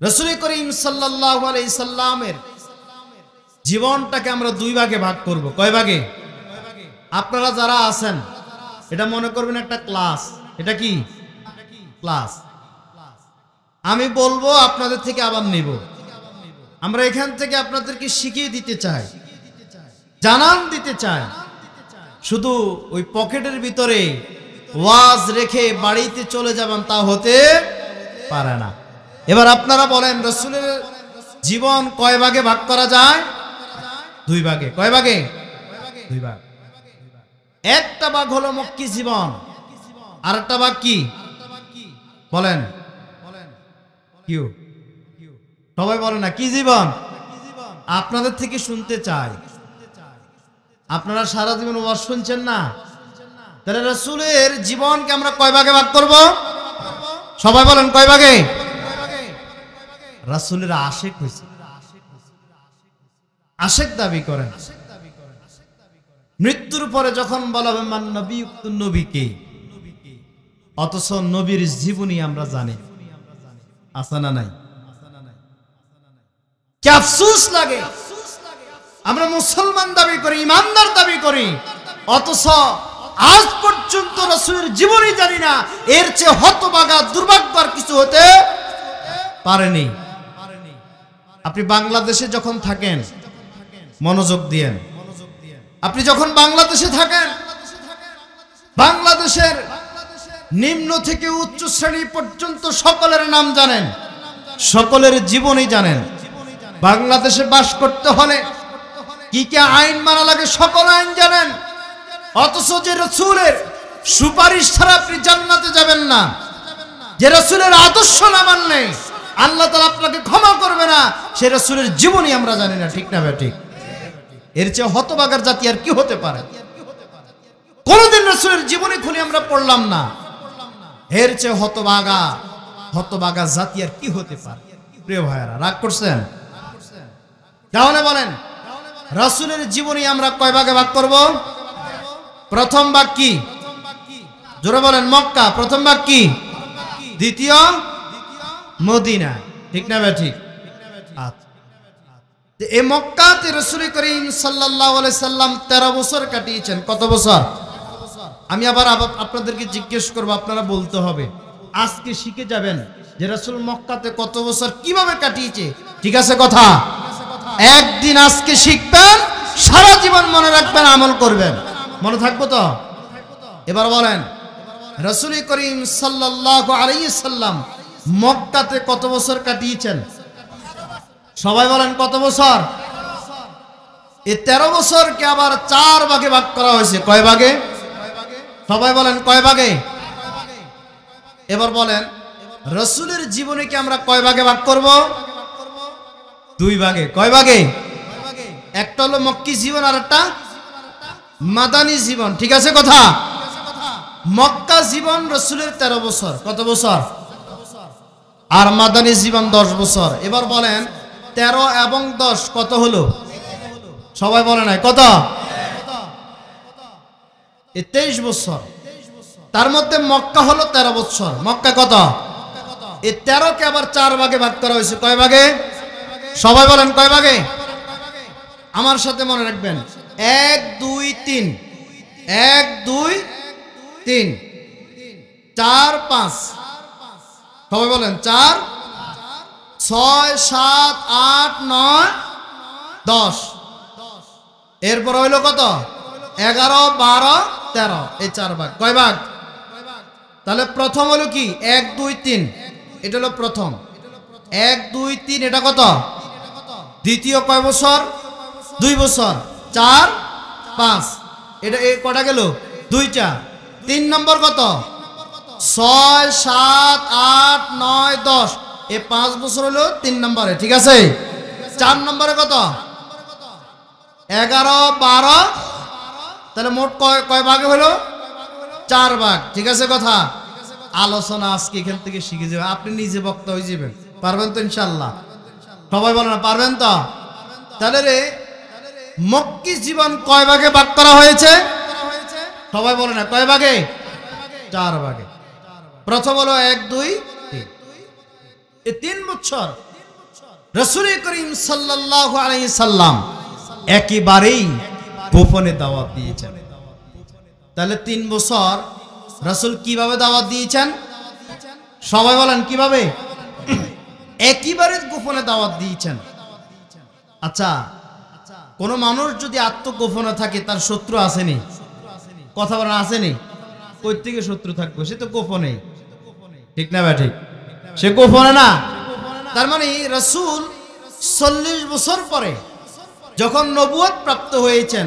রাসূল করিম সাল্লাল্লাহু আলাইহি সাল্লামের জীবনটাকে আমরা দুই ভাগে ভাগ করব। কয় ভাগে? আপনারা যারা আছেন এটা মনে করবেন একটা ক্লাস। এটা কি ক্লাস? আমি বলবো, আপনাদের থেকে আবার নেব। আমরা এখান থেকে আপনাদেরকে শিখিয়ে দিতে চাই, জানান দিতে চাই। শুধু ওই পকেটের ভিতরে ওয়াজ রেখে বাড়িতে চলে যাবেন তা হতে পারে না। এবার আপনারা বলেন, রাসূলের জীবন কয় ভাগে ভাগ করা যায়? দুই ভাগে। কয় ভাগে? দুই ভাগ। একটা ভাগ হলো মক্কি জীবন, আর একটা ভাগ কি বলেন? কি? সবাই বলেন না কি জীবন? আপনাদের থেকে শুনতে চাই। আপনারা সারা জীবন ওয়াজ শুনছেন না, তাহলে রাসূলের জীবনকে আমরা কয় ভাগে ভাগ করব? সবাই বলেন কয় ভাগে? রাসূলের আশিক হইছে, আশিক দাবি করেন। মৃত্যুর পরে যখন বলা হবে মান নবিয়্যুক্ত নবীকে, অথচ নবীর জীবনী আমরা জানি আছে না নাই? কি আফসোস লাগে, আমরা মুসলমান দাবি করি, ইমানদার দাবি করি, অথচ আজ পর্যন্ত রাসূলের জীবনী জানি না। এর চেয়ে হতভাগা দুর্ভাগ্য আর কিছু হতে পারেনি। আপনি বাংলাদেশে যখন থাকেন, মনোযোগ দিয়েন, আপনি যখন বাংলাদেশে থাকেন, বাংলাদেশের নিম্ন থেকে উচ্চ শ্রেণী পর্যন্ত সকলের নাম জানেন, সকলের জীবনী জানেন। বাংলাদেশে বাস করতে হলে কি কি আইন মানা লাগে সকল আইন জানেন, অথচ যে রাসূলের সুপারিশ ছাড়া আপনি জান্নাতে যাবেন না, যে রাসূলের আদর্শ না মানলে আল্লাহ তাআলা আপনাকে ক্ষমা করবে না, সে রাসূলের জীবনী আমরা জানি না। ঠিক না ঠিক? এর চেয়ে হতভাগার জাতি আর কি হতে পারে? কোনদিন রাসূলের জীবনী খুলে আমরা পড়লাম না, এর চেয়ে হতভাগা জাতি আর কি হতে পারে? প্রিয় ভাইরা, রাগ করছেন? তাহলে বলেন, রাসূলের জীবনী আমরা কয় ভাগে ভাগ করব? প্রথম ভাগ কি? জোরে বলেন। মক্কা। প্রথম ভাগ কি? দ্বিতীয় মদিনা। ঠিক না ঠিক? আচ্ছা, এই মক্কাতে রাসূল করিম সাল্লাল্লাহু আলাইহি সাল্লাম 13 বছর কাটিয়েছেন। কত বছর? আমি আবার আপনাদেরকে জিজ্ঞেস করব, আপনারা বলতে হবে। আজকে শিখে যাবেন যে রাসূল মক্কাতে কত বছর কিভাবে কাটিয়েছে। ঠিক আছে কথা? একদিন আজকে শিখবেন, সারা জীবন মনে রাখবেন, আমল করবেন। মনে থাকবো তো? এবার বলেন, রাসূল করিম সাল্লাল্লাহু আলাইহি সাল্লাম মক্কাতে কত বছর কাটিয়েছেন? সবাই বলেন কত বছর? এই 13 বছরকে আবার 4 ভাগে ভাগ করা হয়েছে। কয় ভাগে? সবাই বলেন কয় ভাগে? এবার বলেন, রাসূলের জীবনীকে আমরা কয় ভাগে ভাগ করব? দুই ভাগে। কয় ভাগে? একটা হলো মক্কি জীবন, আর একটা মাদানী জীবন। ঠিক আছে কথা? মক্কা জীবন রাসূলের 13 বছর। কত বছর? আর মাদানী জীবন 10 বছর। এবার বলেন 13 এবং 10 কত হলো? সবাই বলে নাই কত? 23 বছর। তার মধ্যে মক্কা হলো 13 বছর। মক্কা কত? এই 13কে আবার 4 ভাগে ভাগ করা হয়েছে। কয় ভাগে? সবাই বলেন কয় ভাগে? আমার সাথে মনে রাখবেন, 1 2 3, 1 2 3, 4 5। সবাই বলেন 4 6 7 8 9 10। এরপর হইল কত? 11 12 13। এই 4 ভাগ। কয় ভাগ? তাহলে প্রথম হলো কি? 1 2 3, এটা হলো প্রথম। 1 2 3 এটা কত? দ্বিতীয়। কয় বছর? 2 বছর। 4 5, এটা কটা গেল? 2টা। 3 নম্বর কত? 6 7 8 9 10। এই 5 বছর হলো 3 নম্বরে। ঠিক আছে? 4 নম্বরে কত? 11 12। তাহলে মোট কয় ভাগে হলো? 4 ভাগ। ঠিক আছে কথা? আলোচনা আজকে এখান থেকে শিখে যাবেন, আপনি নিজে বক্তা হয়ে যাবেন। পারবেন তো ইনশাআল্লাহ? সবাই বলেন না পারবেন তো? তাহলে রে মক্কি জীবন কয় ভাগে ভাগ করা হয়েছে? সবাই বলে না কয় ভাগে? 4 ভাগে। প্রথম হলো 1 2 3। এই 3 বছর রাসূল করিম সাল্লাল্লাহু আলাইহি সাল্লাম একেবারেই গোপনে দাওয়াত দিয়েছেন। তাহলে 3 বছর রাসূল কিভাবে দাওয়াত দিয়েছেন? সবাই বলেন কিভাবে? একেবারে গোপনে দাওয়াত দিয়েছেন। আচ্ছা, কোন মানুষ যদি আত্মগোপনে থাকে তার শত্রু আসেনি? কথা বলেন আসেনি? কই থেকে শত্রু থাকবে? সে তো গোপনে, ঠিক না ভাই? ঠিক, সে গোপনে না। তার মানে রাসূল 40 বছর পরে যখন নবুয়ত প্রাপ্ত হয়েছেন,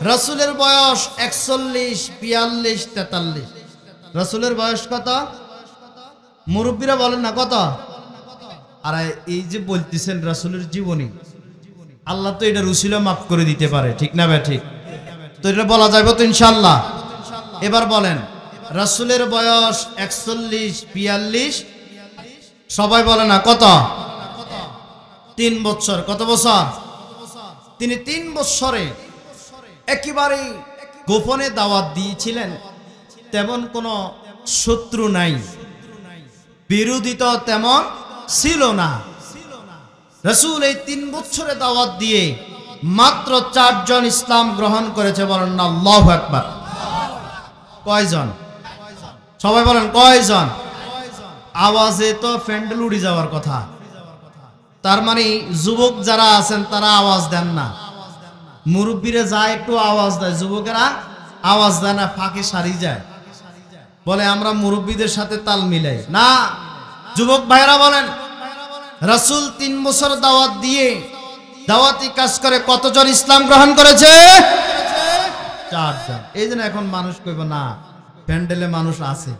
রাসূলের বয়স 41, 42, 43। রাসূলের বয়স কত? মুরব্বীরা বলেন না কত? আর এই যে বলতেছেন রাসূলের জীবনী, আল্লাহ তো এটা রুসিলা মাফ করে দিতে পারে, ঠিক না ভাই? ঠিক, তো এটা বলা যাবে তো ইনশাআল্লাহ। এবার বলেন রাসূলের বয়স 41, 42, সবাই বলে না কত? 3 বছর। কত বছর? তিনি 3 বছরে একেবারে গোপনে দাওয়াত দিয়েছিলেন। তেমন কোনো শত্রু নাই, বিরোধী তো তেমন ছিল না। রাসূল এই 3 বছরে দাওয়াত দিয়ে মাত্র 4 জন ইসলাম গ্রহণ করেছে। বলেন না আল্লাহু আকবার। কয়জন? সবাই বলেন কয়জন? আওয়াজে তো প্যান্ডেল উড়ে যাওয়ার কথা। তার মানে যুবক যারা আছেন তারা আওয়াজ দেন না, মুরব্বীরা যায় একটু আওয়াজ দেয়, যুবকেরা আওয়াজ দেয় না, ফাঁকে সারি যায়, বলে আমরা মুরব্বীদের সাথে তাল মিলাই না। যুবক ভাইরা বলেন রাসূল 3 বছর দাওয়াত দিয়ে দাওয়াতি কাজ করে কতজন ইসলাম গ্রহণ করেছে? 4 জন। এই জন্য এখন মানুষ কইব না প্যান্ডেলে মানুষ আছে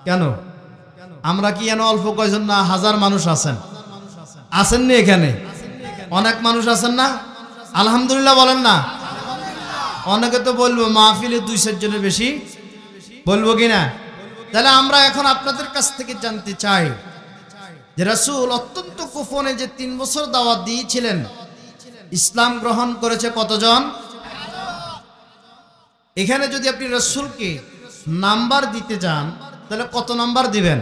কেন? আমরা কি এনে অল্প কয়জন না হাজার মানুষ আছেন? আসেননি এখানে? অনেক মানুষ আছেন না? আলহামদুলিল্লাহ বলেন না? অনেকে তো বলবো মাহফিলে 2-4 জনের বেশি, বলবো কিনা? তাহলে আমরা এখন আপনাদের কাছ থেকে জানতে চাই যে রাসূল অত্যন্ত গোপনে যে 3 বছর দাওয়াত দিয়েছিলেন, ইসলাম গ্রহণ করেছে কতজন? এখানে যদি আপনি রাসূলকে নাম্বার দিতে যান তাহলে কত নাম্বার দিবেন?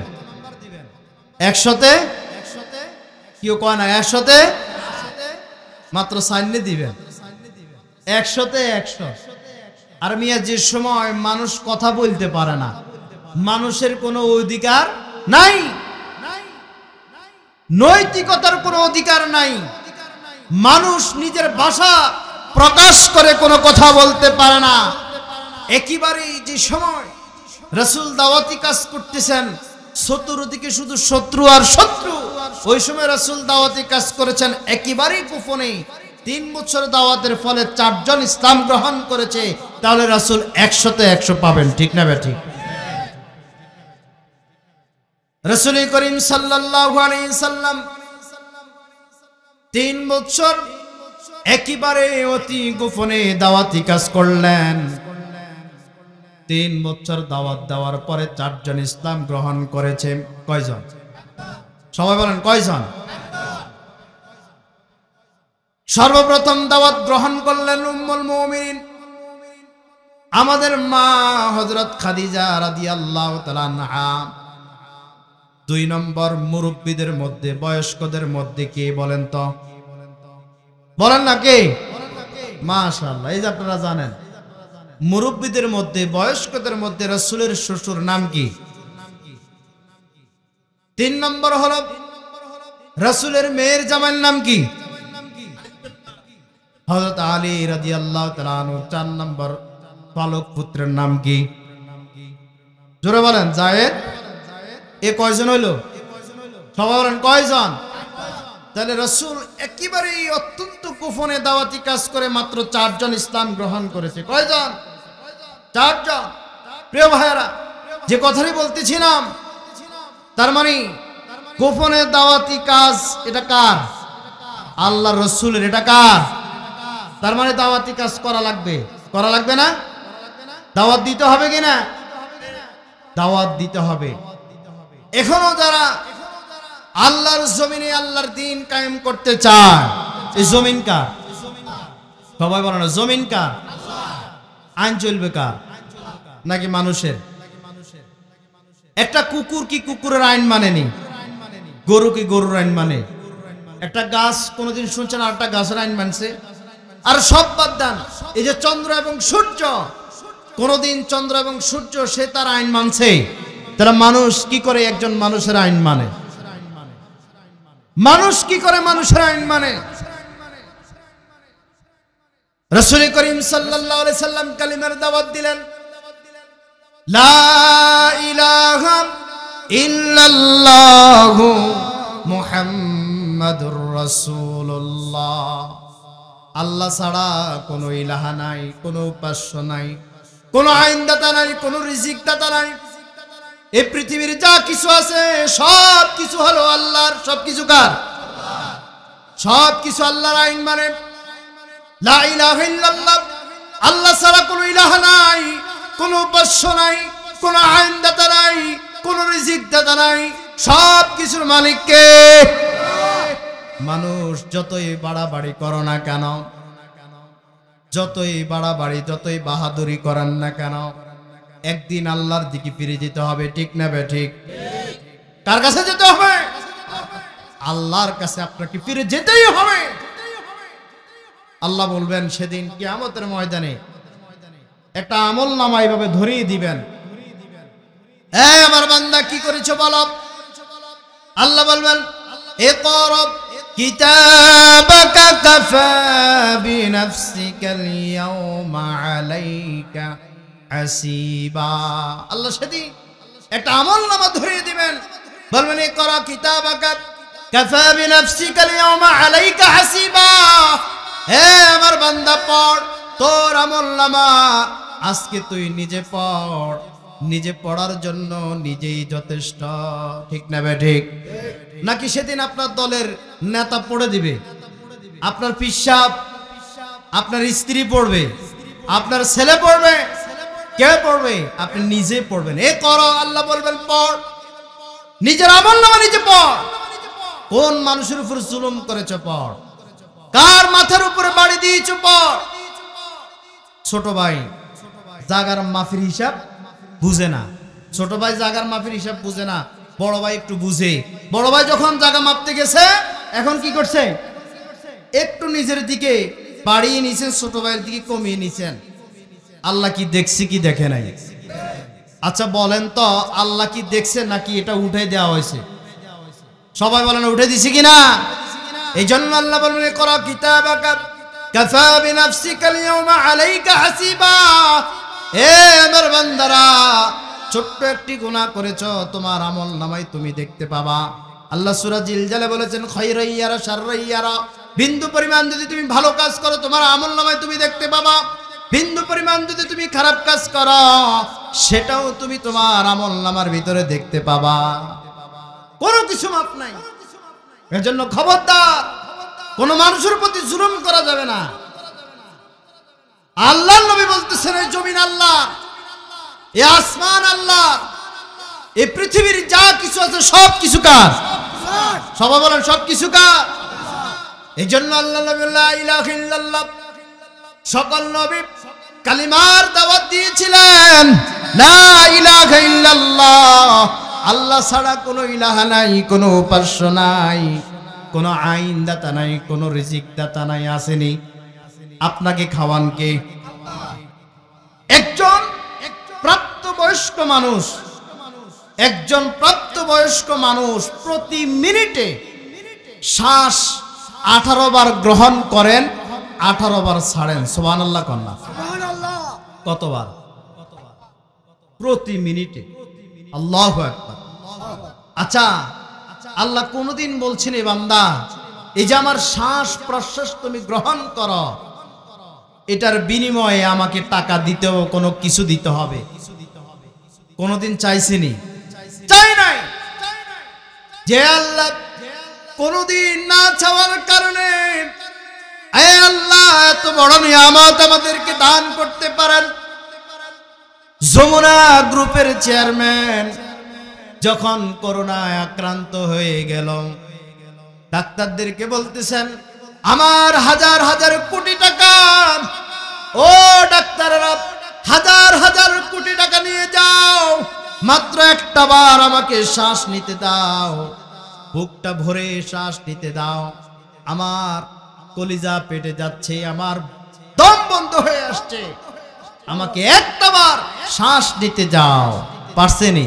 100-তে? কেউ কয় না 100-তে? মাত্র 4 দিবেন। 100-তে 100। আর মিয়া যে সময় মানুষ কথা বলতে পারে না, মানুষের কোনো অধিকার নাই, নৈতিকতার কোনো অধিকার নাই, মানুষ নিজের ভাষা প্রকাশ করে কোনো কথা বলতে পারে না, একেবারেই যে সময় রাসূল দাওয়াতি কাজ করতেছেন চতুর্দিকে শুধু শত্রু আর শত্রু, ওই সময় রাসূল দাওয়াতি কাজ করেছেন একেবারেই গোপনে। 3 বছর দাওয়াতের ফলে 4 জন ইসলাম গ্রহণ করেছে। তাহলে রাসূল 100-তে 100 পাবেন, ঠিক না বেঠিক? রাসূল করিম সাল্লাল্লাহু আলাইহি সাল্লাম 3 বছর একেবারে অতি গোপনে দাওয়াতি কাজ করলেন। 3 বছর দাওয়াত দেওয়ার পরে 4 জন ইসলাম গ্রহণ করেছে। কয়জন? সবাই বলেন কয়জন? সর্বপ্রথম দাওয়াত গ্রহণ করলেন উম্মুল মুমিনিন আমাদের মা হযরত খাদিজা রাদিয়াল্লাহু তাআলা আনহা। 2 নম্বর মুরব্বীদের মধ্যে, বয়স্কদের মধ্যে কে বলেন তো? বলেন না কে? মাশাআল্লাহ, এই যে আপনারা জানেন মুরব্বীদের মধ্যে, বয়স্কদের মধ্যে রাসূলের শ্বশুর নাম কি? 3 নম্বর হলো রাসূলের মেয়ের জামাইয়ের নাম কি? হযরত আলী রাদিয়াল্লাহু তাআলা আনহু। 4 নম্বর পালক পুত্রের নাম কি? জোরে বলেন। যায়েদ। এ কয়জন হইলো? সবাই বলেন কয়জন? তাহলে রাসূল একেবারেই অত্যন্ত গোপনে দাওয়াতি কাজ করে মাত্র 4 জন ইসলাম গ্রহণ করেছে। কয়জন? 4 জন। প্রিয় ভাইরা, যে কথাই বলতেছিলাম, তার মানে গোপনে দাওয়াতি কাজ এটা কার? আল্লাহর রাসূলের। এটা কার? তার মানে দাওয়াতি কাজ করা লাগবে, করা লাগবে না? দাওয়াত দিতে হবে কিনা? দাওয়াত দিতে হবে। এখনো যারা আল্লাহর জমিনে আল্লাহর দ্বীন কায়েম করতে চায়, এই জমিন কার? সবাই বলে না জমিন কার? আইন চলবে কার? নাকি মানুষের? একটা কুকুর কি কুকুরের আইন মানেনি? গরু কি গরুর আইন মানে? একটা গাছ কোনোদিন শুনছেন আর একটা গাছের আইন মানছে? আর সব বাদ দেন, এই যে চন্দ্র এবং সূর্য, কোনোদিন চন্দ্র এবং সূর্য সে তার আইন মানছে? তারা মানুষ কি করে একজন মানুষের আইন মানে? মানুষ কি করে মানুষের আইন মানে? রাসূল করিম সাল্লাল্লাহু আলাইহি সাল্লাম কালিমার দাওয়াত দিলেন, লা ইলাহা ইল্লাল্লাহু মুহাম্মাদুর রাসূলুল্লাহ। আল্লাহ ছাড়া কোনো ইলাহা নাই, কোনো উপাস্য নাই, কোনো আইনদাতা নাই, কোনো রিজিকদাতা নাই। এই পৃথিবীর যা কিছু আছে সব কিছু হলো আল্লাহর। সব কিছু কার? সব কিছু আল্লাহর আইন মানে। লা ইলাহা ইল্লাল্লাহ, আল্লাহ ছাড়া কোনো ইলাহা নাই, কোনো উপাস্য নাই, কোনো আইনদাতা নাই, কোনো রিজিকদাতা নাই। সব কিছুর মালিক কে? মানুষ যতই বাড়াবাড়ি করো না কেন, যতই বাড়াবাড়ি, যতই বাহাদুরি করেন না কেন, একদিন আল্লাহর দিকে ফিরে যেতে হবে। ঠিক না বে ঠিক? কার কাছে যেতে হবে? আল্লাহর কাছে আপনাকে ফিরে যেতেই হবে। আল্লাহ বলবেন সেদিন কিয়ামতের ময়দানে একটা আমল নামা এইভাবে ধরিয়ে দিবেন, এই আমার বান্দা কি করেছো বলো। আল্লাহ বলবেন, ইকরা কিতাবাকা কাফা বিনাফসিকাল ইয়াওমা আলাইকা হাসিবা। আল্লাহ সেদিন একটা আমল নামা ধরিয়ে দিবেন, বলবেন ইকরা কিতাবাকা কাফা বিনাফসিকাল ইয়াওমা আলাইকা হাসিবা। হে আমার বান্দা পড় তোর আমল নামা, আজকে তুই নিজে পড়। নিজে পড়ার জন্য নিজেই যথেষ্ট। ঠিক না বে ঠিক? নাকি সেদিন আপনার দলের নেতা পড়ে দিবে, আপনার পিসাব, আপনার স্ত্রী পড়বে, আপনার ছেলে পড়বে? কে পড়বে? আপনি নিজে পড়বেন। এ করো, আল্লাহ বলবেন পড়, নিজের আমল নামা নিজে পড়। কোন মানুষের উপর জুলুম করেছ পড়, কার মাথার উপরে বাড়ি দিয়েছ পড়। ছোট ভাই জাগার মাফির হিসাব বুঝে না, ছোট ভাই জাগার মাফির হিসাব বুঝে না, বড় ভাই একটু বুঝে। বড় ভাই যখন জাগা মাপতে গেছে, এখন কি করছে? একটু নিজের দিকে বাড়িয়ে নিছেন, ছোট ভাইয়ের দিকে কমিয়ে নিছেন। আল্লাহ কি দেখছি কি দেখে নাই? আচ্ছা বলেন তো, আল্লাহ কি দেখছে নাকি এটা উঠে দেওয়া হয়েছে? সবাই বলেন উঠে দিছি কিনা? এই জন্য আল্লাহ বলবেন, ইকরা কিতাবাকা কাফা বিনাফসিকাল ইয়াওমা আলাইকা হাসিবা। এ আমার বান্দারা, ছোট্ট একটি গুনাহ করেছো, তোমার আমল নামায় তুমি দেখতে পাবা। আল্লাহ সূরা জিলজালে বলেছেন, খায়রাইয়ারা শাররাইয়ারা, বিন্দু পরিমাণ যদি তুমি ভালো কাজ করো তোমার আমল নামায় তুমি দেখতে পাবা, বিন্দু পরিমাণ যদি তুমি খারাপ কাজ করো সেটাও তুমি তোমার আমল নামার ভিতরে দেখতে পাবা। কোনো কিছু মাপ নাই। এজন্য খবরদার, কোন মানুষের প্রতি জুলুম করা যাবে না। আল্লাহর নবী বলতেছেন, এই জমিন আল্লাহ, এই আসমান আল্লাহ, এই পৃথিবীর যা কিছু আছে সব কিছু কার? সবাই বলেন সব কিছু কার? এই জন্য আল্লাহ নবী লা ইলাহা ইল্লাল্লাহ, সকল নবী কালিমার দাওয়াত দিয়েছিলেন, লা ইলাহা ইল্লাল্লাহ, আল্লাহ ছাড়া কোনো ইলাহা নাই, কোনো উপাস্য নাই, কোনো আইনদাতা নাই, কোনো রিজিকদাতা নাই। আসেনি? আপনাকে খাওয়ান কে? একজন প্রাপ্তবয়স্ক মানুষ, একজন প্রাপ্তবয়স্ক মানুষ প্রতি মিনিটে শ্বাস 18 বার গ্রহণ করেন, 18 বার ছাড়েন। সুবহানাল্লাহ কন্যা। কতবার? প্রতি মিনিটে। আল্লাহু আকবার। আচ্ছা, আল্লাহ কোনদিন বলছেন এ বান্দা, এই যে আমার শ্বাস প্রশ্বাস তুমি গ্রহণ করো, এটার বিনিময়ে আমাকে টাকা দিতেও কোনো কিছু দিতে হবে? কোনদিন চাইছেনি? চাই নাই। যে আল্লাহ কোনদিন না চাওয়ার কারণে আল্লাহ এত বড় নিয়ামত আমাদেরকে দান করতে পারেন। যমুনা গ্রুপের চেয়ারম্যান যখন করোনায় আক্রান্ত হয়ে গেল, ডাক্তারদেরকে বলতেছেন, আমার হাজার হাজার কোটি টাকা, ও ডাক্তাররা হাজার হাজার কোটি টাকা নিয়ে যাও, মাত্র একটা বার আমাকে শ্বাস নিতে দাও। বুকটা ভরে শ্বাস নিতে দাও, আমার কলিজা পেটে যাচ্ছে, আমার দম বন্ধ হয়ে আসছে, আমাকে একটাবার শ্বাস নিতে যাও। পারছেনি?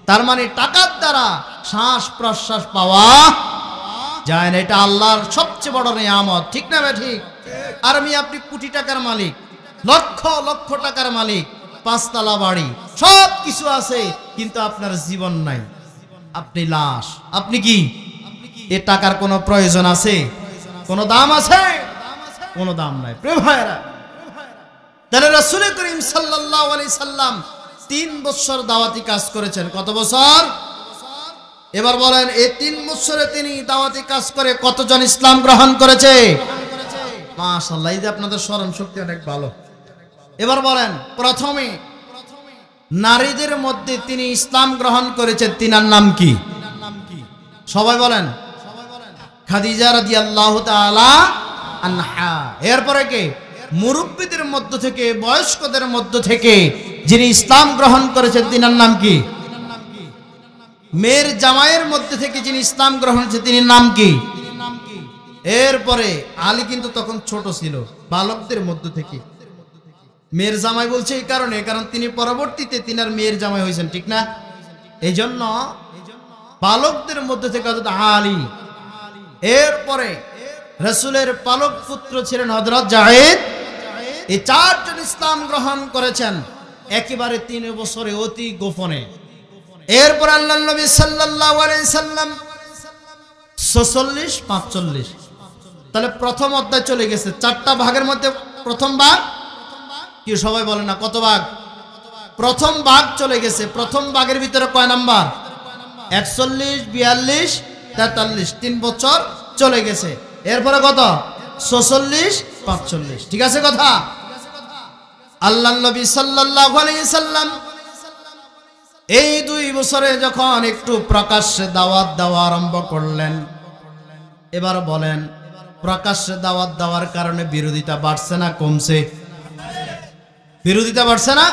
তার মানে টাকার দ্বারা শ্বাস প্রশ্বাস পাওয়া যায় না। এটা আল্লাহর সবচেয়ে বড় নিয়ামত, ঠিক না ঠিক? আর আপনি কোটি টাকার মালিক, লক্ষ লক্ষ টাকার মালিক, 5 তলা বাড়ি, সব কিছু আছে, কিন্তু আপনার জীবন নাই, আপনি লাশ। আপনি কি? এ টাকার কোনো প্রয়োজন আছে? কোনো দাম আছে? কোনো দাম নাই। প্রিয় ভাইরা, তাহলে রাসূল করিম সাল্লাল্লাহু আলাইহি সাল্লাম 3 বছর দাওয়াতি কাজ করেছেন। কত বছর? এবার বলেন, এই 3 বছরে তিনি দাওয়াতি কাজ করে কতজন ইসলাম গ্রহণ করেছে? মাশাআল্লাহ, এই যে আপনাদের স্মরণ শক্তি অনেক ভালো। এবার বলেন, প্রথমে নারীদের মধ্যে তিনি ইসলাম গ্রহণ করেছেন, তিনার নাম কি? সবাই বলেন। খাদিজা রাদিয়াল্লাহু তাআলা আনহা। এরপরে কে? মুরব্বীদের মধ্য থেকে, বয়স্কদের মধ্য থেকে যিনি ইসলাম গ্রহণ করেছেন, তিনার নাম কি? মেয়ের জামাইয়ের মধ্যে থেকে যিনি ইসলাম গ্রহণ করেছেন, তিনি নাম কি? এরপরে আলী কিন্তু তখন ছোট ছিল, বালকদের মধ্য থেকে। মেয়ের জামাই বলছে এই কারণে, কারণ তিনি পরবর্তীতে তিনার মেয়ের জামাই হয়েছেন, ঠিক না? এই জন্য বালকদের মধ্যে থেকে হযরত আলী। এরপরে রাসূলের পালক পুত্র ছিলেন হযরত যায়েদ। এই 4 জন ইসলাম গ্রহণ করেছেন একেবারে 3 বছরে, অতি গোপনে। এরপর আল্লাহর নবী সাল্লাল্লাহু আলাইহি সাল্লাম 46 45, তাহলে প্রথম অধ্যায় চলে গেছে। 4টা ভাগের মধ্যে প্রথম ভাগ কি? সবাই বলে না কত ভাগ? প্রথম ভাগ চলে গেছে। প্রথম ভাগের ভিতরে কয় নাম্বার? 41 42 43, 3 বছর চলে গেছে। এরপরে কত? 46 45, ঠিক আছে কথা? আল্লাহর নবী সাল্লাল্লাহু আলাইহি সাল্লাম এই 2 বছরে যখন একটু প্রকাশ্যে দাওয়াত দেওয়া আরম্ভ করলেন, এবার বলেন, প্রকাশ্যে দাওয়াত দেওয়ার কারণে বিরোধিতা বাড়ছে না কমছে? বিরোধিতা বাড়ছে না?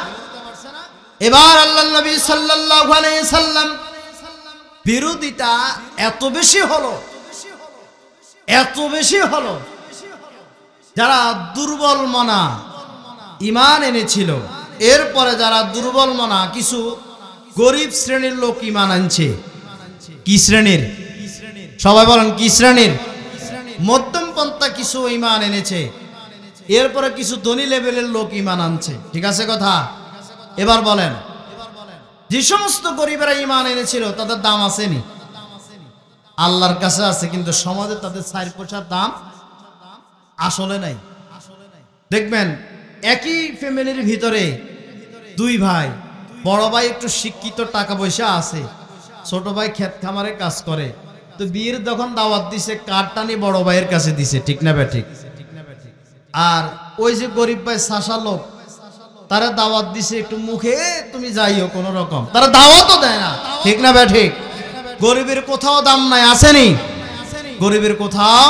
এবার আল্লাহর নবী সাল্লাল্লাহু আলাইহি সাল্লাম বিরোধিতা এত বেশি হলো, এত বেশি হলো, যারা দুর্বল মনা ঈমান এনেছিল, এরপরে যারা দুর্বল মনা কিছু গরিব শ্রেণীর লোক ঈমান আনছে। কি শ্রেণীর? সবাই বলেন, কি শ্রেণীর? মধ্যম পন্থা কিছু ঈমান এনেছে, এরপরে কিছু ধনী লেভেলের লোক ঈমান আনছে, ঠিক আছে কথা? এবার বলেন, যে সমস্ত গরিবেরা ঈমান এনেছিল তাদের দাম আসেনি? আল্লাহর কাছে আছে, কিন্তু সমাজে তাদের 4 পয়সার দাম আসলে নাই। দেখবেন একই ফ্যামিলির ভিতরে 2 ভাই, বড় ভাই একটু শিক্ষিত, টাকা পয়সা আছে, ছোট ভাই ক্ষেত খামারে কাজ করে, তো বিয়ের যখন দাওয়াত দিছে কারটানি বড় ভাইয়ের কাছে দিছে, ঠিক না ঠিক? আর ওই যে গরিব ভাই শাসা লোক, তারা দাওয়াত দিছে একটু মুখে, তুমি যাইও কোন রকম, তারা দাওয়াতও দেয় না, ঠিক না ঠিক? গরিবের কোথাও দাম নাই, আসেনি? গরিবের কোথাও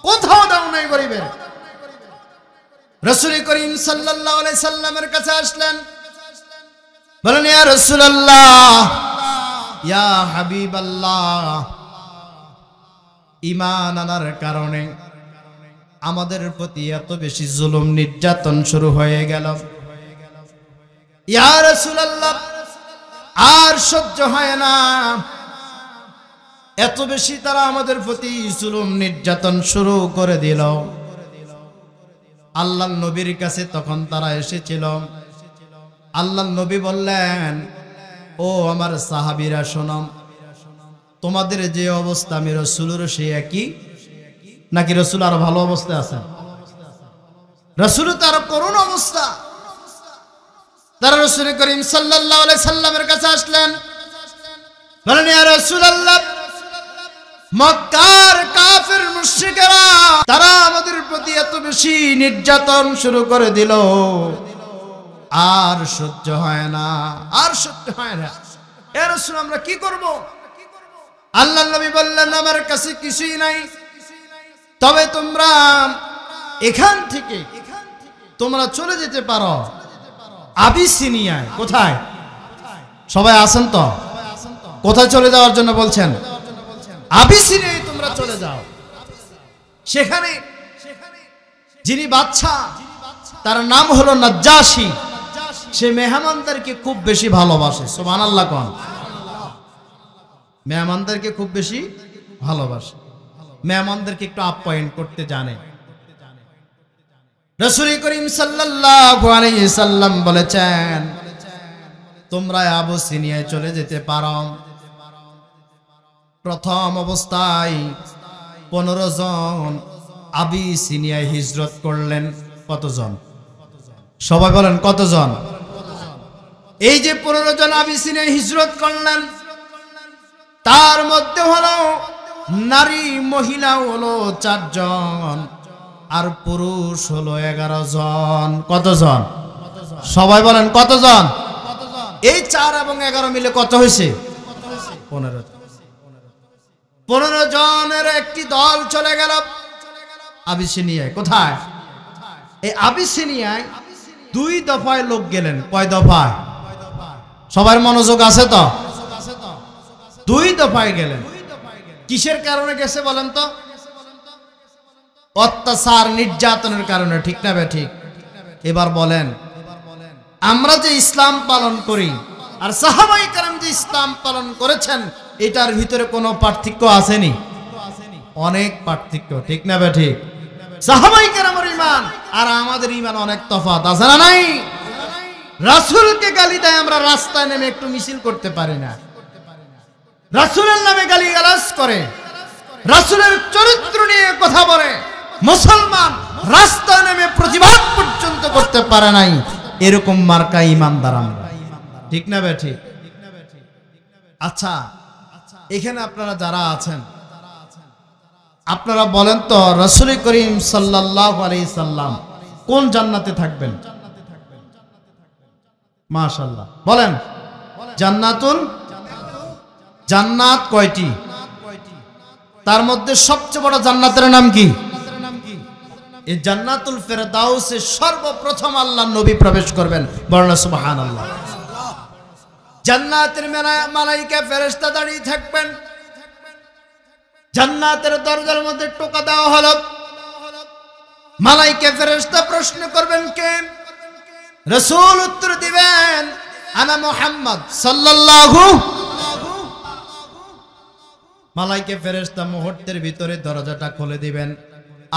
কোথাও দাম নাই গরিবের। রাসূল করিম সাল্লাল্লাহু আলাইহি সাল্লামের কাছে আসলেন, বলেন, ইয়া রাসূলুল্লাহ, ইয়া হাবিবাল্লাহ, ঈমান আনার কারণে আমাদের প্রতি এত বেশি জুলুম নির্যাতন শুরু হয়ে গেল। ইয়া রাসূলুল্লাহ, আর সহ্য হয় না, এত বেশি তারা আমাদের প্রতি জুলুম নির্যাতন শুরু করে দিল। আল্লাহর নবীর কাছে তখন তারা এসেছিল। আল্লাহর নবী বললেন, ও আমার সাহাবীরা শোনো, তোমাদের যে অবস্থা আমি রাসূলের সেই একই নাকি রাসূল আরো ভালো অবস্থায় আছেন? রাসূল তো আরো করুণ অবস্থা। তারা রাসূল করিম সাল্লাল্লাহু আলাইহি সাল্লামের কাছে আসলেন, বলেন, ইয়া রাসূলুল্লাহ, মক্কার কাফির মুশরিকেরা তারা আমাদের প্রতি এত বেশি নির্যাতন শুরু করে দিল, আর সহ্য হয় না, আর সহ্য হয় না। ইয়া রাসূল, আমরা কি করব? আল্লাহর নবী বললেন, আমার কাছে কিছুই নাই, তবে তোমরা এখান থেকে তোমরা চলে যেতে পারো আবিসিনিয়ায়। কোথায়? সবাই আছেন তো? কোথায় চলে যাওয়ার জন্য বলছেন? আবিসিনিয়ায় তোমরা চলে যাও। সেখানে যিনি বাদশা তার নাম হলো নাজ্জাশী, সে মেহমানদেরকে খুব বেশি ভালোবাসে। সুবহানাল্লাহ কোন? মেহমানদেরকে খুব বেশি ভালোবাসে, মেহমানদেরকে একটু আপ্যায়ন করতে জানে। রাসূল করিম সাল্লাল্লাহু আলাইহি সাল্লাম বলেছেন, তোমরা আবিসিনিয়ায় চলে যেতে পারো। প্রথম অবস্থায় 15 জন আবিসিনিয়ায় হিজরত করলেন। কতজন? সবাই বলেন কতজন? এই যে 15 জন আবিসিনিয়ায় হিজরত করলেন, তার মধ্যে হলো নারী মহিলা হলো 4 জন, আর পুরুষ হলো 11 জন। কতজন? সবাই বলেন কতজন? এই 4 এবং 11 মিলে কত হয়েছে? 15 জনের একটি দল চলে গেল আবিসিনিয়ায়। কোথায়? এই আবিসিনিয়ায় 2 দফায় লোক গেলেন। কয় দফায়? সবার মনোযোগ আছে তো? 2 দফায় গেলেন। কিসের কারণে গেছে বলেন তো? অত্যাচার নির্যাতনের কারণে, ঠিক না ঠিক? এবার বলেন, আমরা যে ইসলাম পালন করি আর সাহাবায়ে কেরাম যে ইসলাম পালন করেছেন, এটার ভিতরে কোনো পার্থক্য আসেনি? অনেক পার্থক্য, ঠিক না ঠিক? সাহাবায়ে কেরামের ঈমান আর আমাদের ঈমান অনেক তফাৎ আছে না নাই? রাসূলকে গালি দেয়, আমরা রাস্তায় নেমে একটু মিছিল করতে পারি না। রাসূলের নামে গালিগালাজ করে, রাসূলের চরিত্র নিয়ে কথা বলে, মুসলমান রাস্তায় নেমে প্রতিবাদ পর্যন্ত করতে পারে নাই। এরকম মার্কা ঈমানদার আমরা, ঠিক না ঠিক? আচ্ছা, এখানে আপনারা যারা আছেন, আপনারা বলেন তো, রাসূল করিম সাল্লাল্লাহু আলাইহি সাল্লাম কোন জান্নাতে থাকবেন? মাশাআল্লাহ বলেন। জান্নাত কয়টি? তার মধ্যে সবচেয়ে বড় জান্নাতের নাম কি? এই জান্নাতুল ফেরদাউসে সর্বপ্রথম আল্লাহর নবী প্রবেশ করবেন। বলেন সুবহানাল্লাহ। জান্নাতের মালায়েকা ফেরেশতা দাঁড়িয়ে থাকবেন। জান্নাতের দরজার মধ্যে টোকা দেওয়া হলো। মালায়েকা ফেরেশতা প্রশ্ন করবেন, কে? রাসূল উত্তর দিবেন, আনা মুহাম্মদ সাল্লাল্লাহু। মালায়েকা ফেরেশতা মুহূর্তের ভিতরে দরজাটা খুলে দিবেন।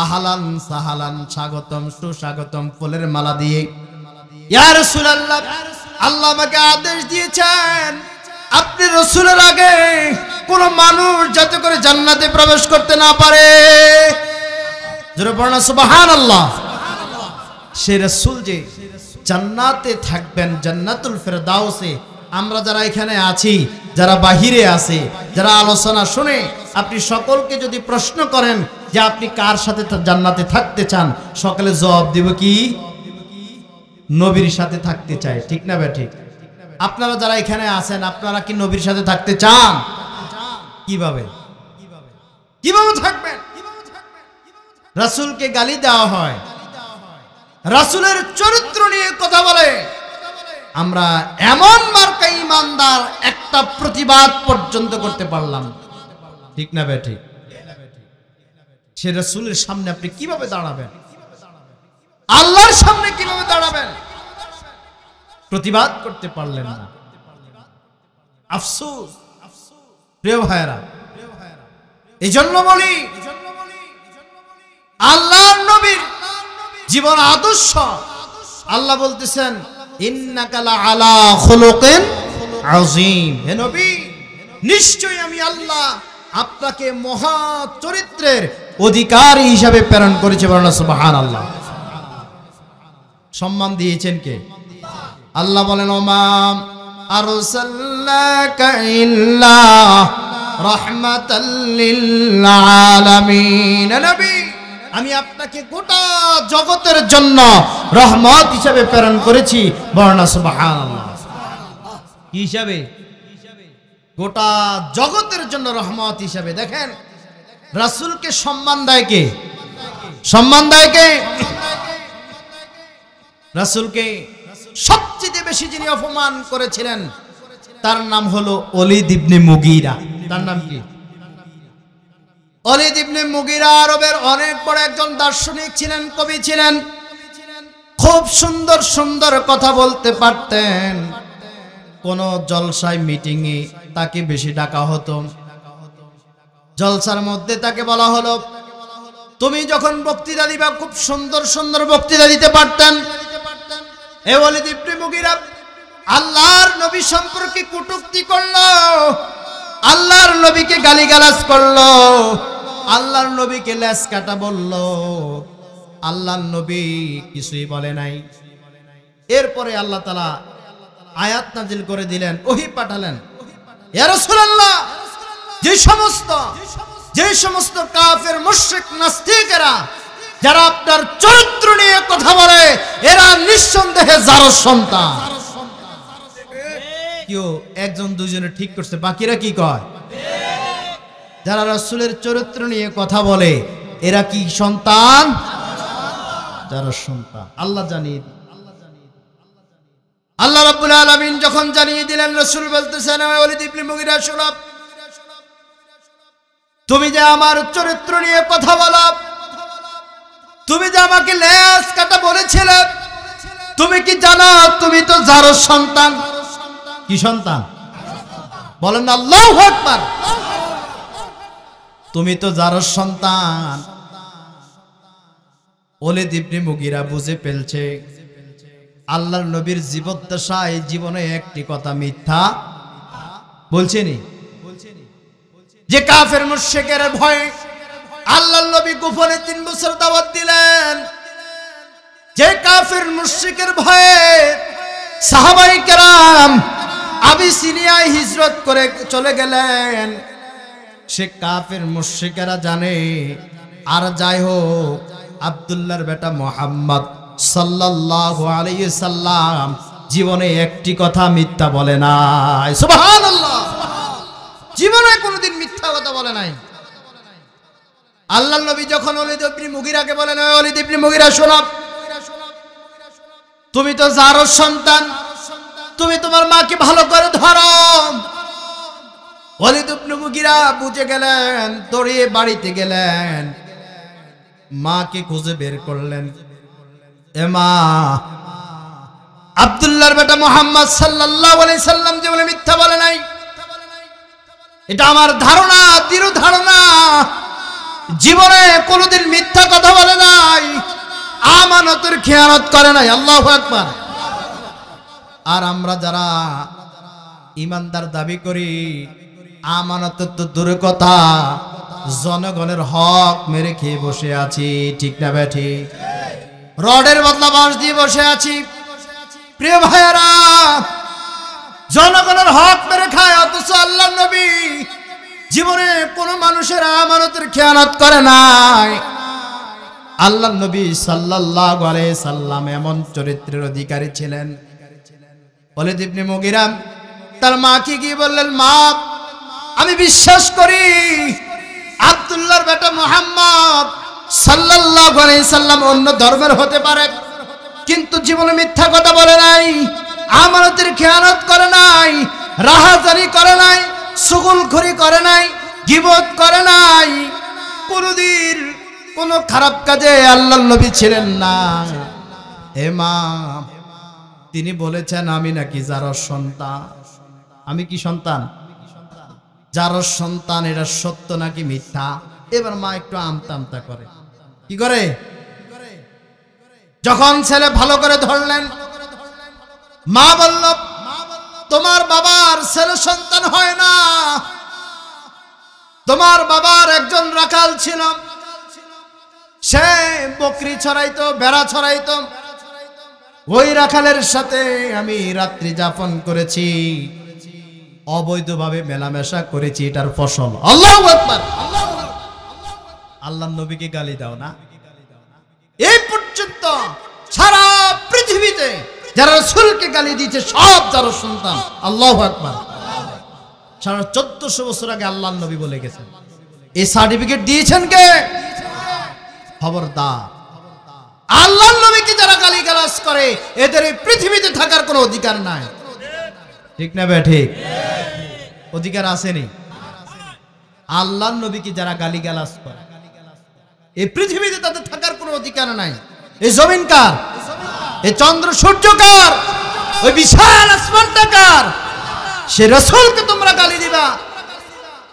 আহলান সাহালান, স্বাগতম সুস্বাগতম ফুলের মালা দিয়ে। ইয়া রাসূলুল্লাহ, আল্লাহ আমাকে আদেশ দিয়েছেন আপনি রাসূলের আগে কোন মানুষ যাতে করে জান্নাতে প্রবেশ করতে না পারে। জোরে বলেন সুবহানাল্লাহ। সেই রাসূল যে জান্নাতে থাকবেন, জান্নাতুল ফেরদাউসে, আমরা যারা এখানে আছি, যারা বাহিরে আছে, যারা আলোচনা শুনে, আপনি সকলকে যদি প্রশ্ন করেন যে আপনি কার সাথে জান্নাতে থাকতে চান, সকলে জবাব দিব কি? নবীর সাথে থাকতে চায়, ঠিক না ঠিক? আপনারা যারা এখানে আছেন, আপনারা কি নবীর সাথে থাকতে চান? কিভাবে কিভাবে থাকবেন? রাসূলকে গালি দেওয়া হয়, রাসূলের চরিত্র নিয়ে কথা বলে, আমরা এমন মার্কা ঈমানদার একটা প্রতিবাদ পর্যন্ত করতে পারলাম, ঠিক না ঠিক? সে রাসূলের সামনে আপনি কিভাবে দাঁড়াবেন? আল্লাহর সামনে কিভাবে দাঁড়াবেন? প্রতিবাদ করতে পারলেন না। আফসোস প্রিয় ভাইরা, এই জন্য বলি, আল্লাহর নবীর জীবন আদর্শ, আল্লাহ বলতেছেন ইন্নাকা লাআলা খুলুকিন আযীম। হে নবী, নিশ্চয়ই আমি আল্লাহ আপনাকে মহা চরিত্রের অধিকারী হিসাবে প্রেরণ করেছি। বলেন সুবহানাল্লাহ। সম্মান দিয়েছেন কে? আল্লাহ বলেন, ওমা আরসালনাকা ইল্লা রাহমাতাল লিল আলামিন। নবী, আমি আপনাকে গোটা জগতের জন্য রহমত হিসাবে প্রেরণ করেছি। বলেন সুবহানাল্লাহ। কি হিসাবে? গোটা জগতের জন্য রহমত হিসাবে। দেখেন, রাসূলকে সম্মান দেয় কে? সম্মান দেয় কে? রাসূলকে সবচেয়ে বেশি যিনি অপমান করেছিলেন তার নাম হলো ওলীদ ইবনে মুগীরা। তার নাম কি? ওলীদ ইবনে মুগীরা আরবের অনেক বড় একজন দার্শনিক ছিলেন, কবি ছিলেন, খুব সুন্দর সুন্দর কথা বলতে পারতেন। কোন জলসায় মিটিংয়ে তাকে বেশি ডাকা হতো। জলসার মধ্যে তাকে বলা হলো, তুমি যখন বক্তৃতা দিবা খুব সুন্দর সুন্দর বক্তৃতা দিতে পারতেন। এ ওলীদ ইবনে মুগীরা আল্লাহর নবী সম্পর্কে কটূক্তি করলো, আল্লাহর নবীকে গালিগালাজ করলো, আল্লাহর নবীকে লেজ কাটা বলল। আল্লাহর নবী কিছুই বলে নাই। এরপরে আল্লাহ তাআলা আয়াত নাজিল করে দিলেন, ওহী পাঠালেন, ইয়া রাসূলুল্লাহ, যে সমস্ত কাফের মুশরিক নাস্তিকেরা যারা আপনার চরিত্র নিয়ে কথা বলে, এরা নিঃসন্দেহে জারজ সন্তান। কেউ একজন দুজনে ঠিক করছে, বাকিরা কি কয়? যারা রাসূলের চরিত্র নিয়ে কথা বলে এরা কি সন্তান? জারজ সন্তান। আল্লাহ জানিয়ে দিলেন। আল্লাহ রাব্বুল আলামিন যখন জানিয়ে দিলেন, রাসূল বলতেছেন, ওলীদ ইবনে মুগীরা শোনো, তুমি যে আমার চরিত্র নিয়ে কথা বলো, তুমি যে আমাকে লেজ কাটা বলেছিলে, তুমি কি জানো তুমি তো জারজ সন্তান? কি সন্তান? বলেন না আল্লাহু আকবার। তুমি তো জারজ সন্তান। ওলীদ ইবনে মুগীরা বুঝে ফেলছে আল্লাহর নবীর জীবদ্দশায় জীবনে একটি কথা মিথ্যা বলছেনি। যে কাফের মুশরিকের ভয়ে আল্লাহর নবী গোপনে 3 বছর দাওয়াত দিলেন, যে কাফের মুশরিকের ভয়ে সাহাবায়ে কেরাম আবিসিনিয়ায় হিজরত করে চলে গেলেন, সে কাফের মুশরিকেরা জানে আর যাই হোক আব্দুল্লাহর বেটা মুহাম্মদ সাল্লাল্লাহু আলাইহি সাল্লাম জীবনে একটি কথা মিথ্যা বলে নাই। সুবহানাল্লাহ, জীবনে কোনোদিন মিথ্যা কথা বলে নাই। আল্লাহর নবী যখন ওলীদ ইবনে মুগীরাকে বলেন, ওলীদ ইবনে মুগীরা শোনো, তুমি তো জারজ সন্তান, তুমি তোমার মাকে ভালো করে ধরো। ওলীদ ইবনে মুগীরা বুঝে গেলেন, দৌড়িয়ে বাড়িতে গেলেন, মাকে খুঁজে বের করলেন। এ মা, আব্দুল্লাহর বেটা মুহাম্মদ সাল্লাল্লাহু আলাইহি সাল্লাম যে বলে মিথ্যা বলে নাই, এটা আমার ধারণা, দৃঢ় ধারণা, জীবনে কোনোদিন মিথ্যা কথা বলে নাই, আমানতের খেয়ানত করে নাই। আল্লাহু আকবার। আর আমরা যারা ইমানদার দাবি করি, আমানতের তো দূরের কথা, জনগণের হক মেরে খেয়ে বসে আছি, ঠিক না বেঠি? রডের বদলা বাঁশ দিয়ে বসে আছি। প্রিয় ভাইয়েরা, জনগণের হক মেরে খায়, অথচ আল্লাহর নবী জীবনে কোন মানুষের আমানতের খেয়ানত করে নাই। আল্লাহর নবী সাল্লাল্লাহু আলাইহি সাল্লাম এমন চরিত্রের অধিকারী ছিলেন। ওলীদ ইবনে মুগীরা তার মাকে গিয়ে বললেন, মা, আমি বিশ্বাস করি আব্দুল্লাহর বেটা মুহাম্মদ সাল্লাল্লাহু আলাইহি সাল্লাম অন্য ধর্মের হতে পারে, কিন্তু জীবনে মিথ্যা কথা বলে নাই, আমানতের খেয়ানত করে নাই, রাহাজানি করে নাই, সুগুলখড়ি করে নাই, গীবত করে নাই, কোনদিন কোন খারাপ কাজে আল্লাহর নবী ছিলেন না। হে মা, তিনি বলেছেন আমি নাকি জারজ সন্তান। আমি কি সন্তান? জারজ সন্তান। এটা সত্য নাকি মিথ্যা? এবার মা একটু আমতা আমতা করে। কি করে? যখন ছেলে ভালো করে ধরলেন, মা বলল, তোমার বাবার ছেলে সন্তান হয় না, তোমার বাবার একজন রাখাল ছিল, সে বকরি ছড়াইতো, ভেড়া ছড়াইতো, ওই রাখালের সাথে আমি রাত্রি যাপন করেছি, অবৈধভাবে মেলামেশা করেছি, এটার ফসল। আল্লাহু আকবার। আল্লাহর নবীকে গালি দাও না। এই পর্যন্ত সারা পৃথিবীতে যারা রাসূলকে গালি দিয়েছে সব জারজ সন্তান। আল্লাহু আকবার। সারা 1400 বছর আগে আল্লাহর নবী বলে গেছেন। এই সার্টিফিকেট দিয়েছেন কে? খবরদার, আল্লাহর নবীকে যারা গালিগালাজ করে এদের এই পৃথিবীতে থাকার কোনো অধিকার নাই। ঠিক না বে ঠিক? অধিকার আসেনি? আল্লাহর নবীকে যারা গালিগালাজ করে, এই পৃথিবীতে তাদের থাকার কোনো অধিকার নাই। এই জমিন কার? এই চন্দ্র সূর্য কার? ওই বিশাল আসমানটা কার? সে রাসূলকে তোমরা গালি দিবা,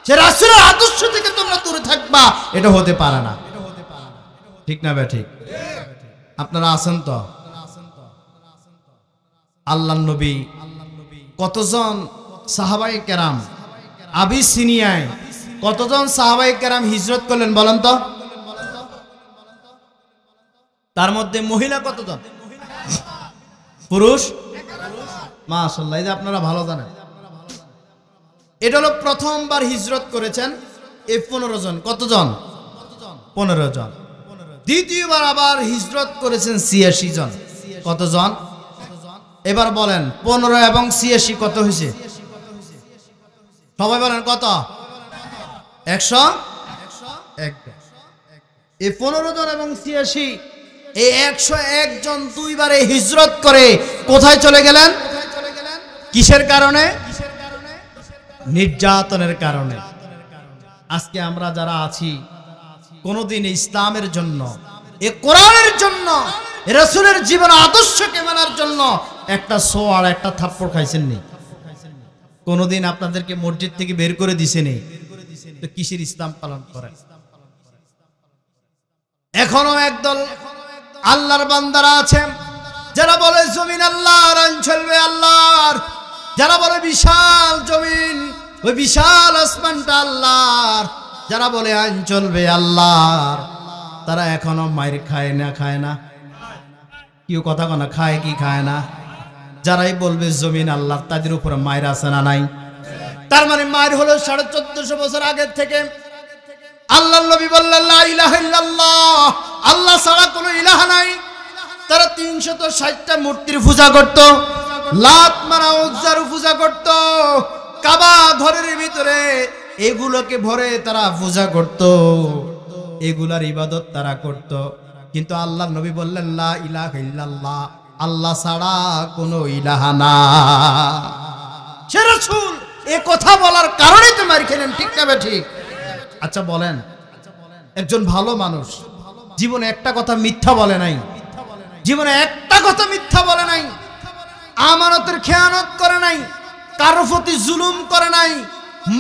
সে রাসূলের আদর্শ থেকে তোমরা দূরে থাকবা, এটা হতে পারে না। ঠিক না বে ঠিক? আপনারা আছেন তো? আল্লাহর নবী কতজন সাহাবায়ে কেরাম আবিসিনিয়ায়, কতজন সাহাবায়ে কেরাম হিজরত করলেন বলেন তো? তার মধ্যে মহিলা কতজন? পুরুষ মাশাআল্লাহ, এই যে আপনারা ভালো জানেন। এটা হলো প্রথমবার হিজরত করেছেন এই 15 জন। কতজন? 15 জন। দ্বিতীয়বার আবার হিজরত করেছেন 86 জন। কতজন? এবার বলেন 15 এবং 86 কত হয়েছে? সবাই বলেন কত? 101। এই 15 জন এবং 86, এই 101 জন দুইবারে হিজরত করে কোথায় চলে গেলেন? কিসের কারণে? নির্যাতনের কারণে। আজকে আমরা যারা আছি, কোনদিন ইসলামের জন্য, এ কোরআনের জন্য, রাসূলের জীবন আদর্শকে মানার জন্য একটা সোয়ার, একটা থাপ্পড় খাইছেন নি? কোনদিন আপনাদেরকে মসজিদ থেকে বের করে দিছেনি? তো কিসের ইসলাম পালন করেন? এখনো একদল আল্লাহর বান্দারা আছে যারা বলে জমিন আল্লাহর, আইন চলবে আল্লাহর। যারা বলে বিশাল জমিন, ওই বিশাল আসমানটা আল্লাহর। যারা বলে আইন চলবে আল্লাহর, তারা এখনো মায়ের খায় না? খায় না? কেউ কথা কনা খায় কি খায় না? যারাই বলবে জমিন আল্লাহর, তাদের উপরে মায়ের আছে না নাই? তার মানে মায়ের হলো 1450 বছর আগের থেকে। আল্লাহর নবী বললেন লা ইলাহা ইল্লাল্লাহ, আল্লাহ ছাড়া কোনো ইলাহ নাই। তারা 360টা মূর্তির পূজা করত, লাত মারা উজ্জার পূজা করত, কাবা ঘরের ভিতরে এগুলোকে ভরে তারা পূজা করত, এগুলার ইবাদত তারা করত। কিন্তু আল্লাহর নবী বললেন লা ইলাহা ইল্লাল্লাহ, আল্লাহ ছাড়া কোনো ইলাহা নাই। সে রাসূল এই কথা বলার কারণেই তো মার খেলেন। ঠিক না বে ঠিক? আচ্ছা বলেন, একজন ভালো মানুষ জীবনে একটা কথা মিথ্যা বলে নাই, জীবনে একটা কথা মিথ্যা বলে নাই, আমানতের খেয়ানত করে নাই, কারো প্রতি জুলুম করে নাই।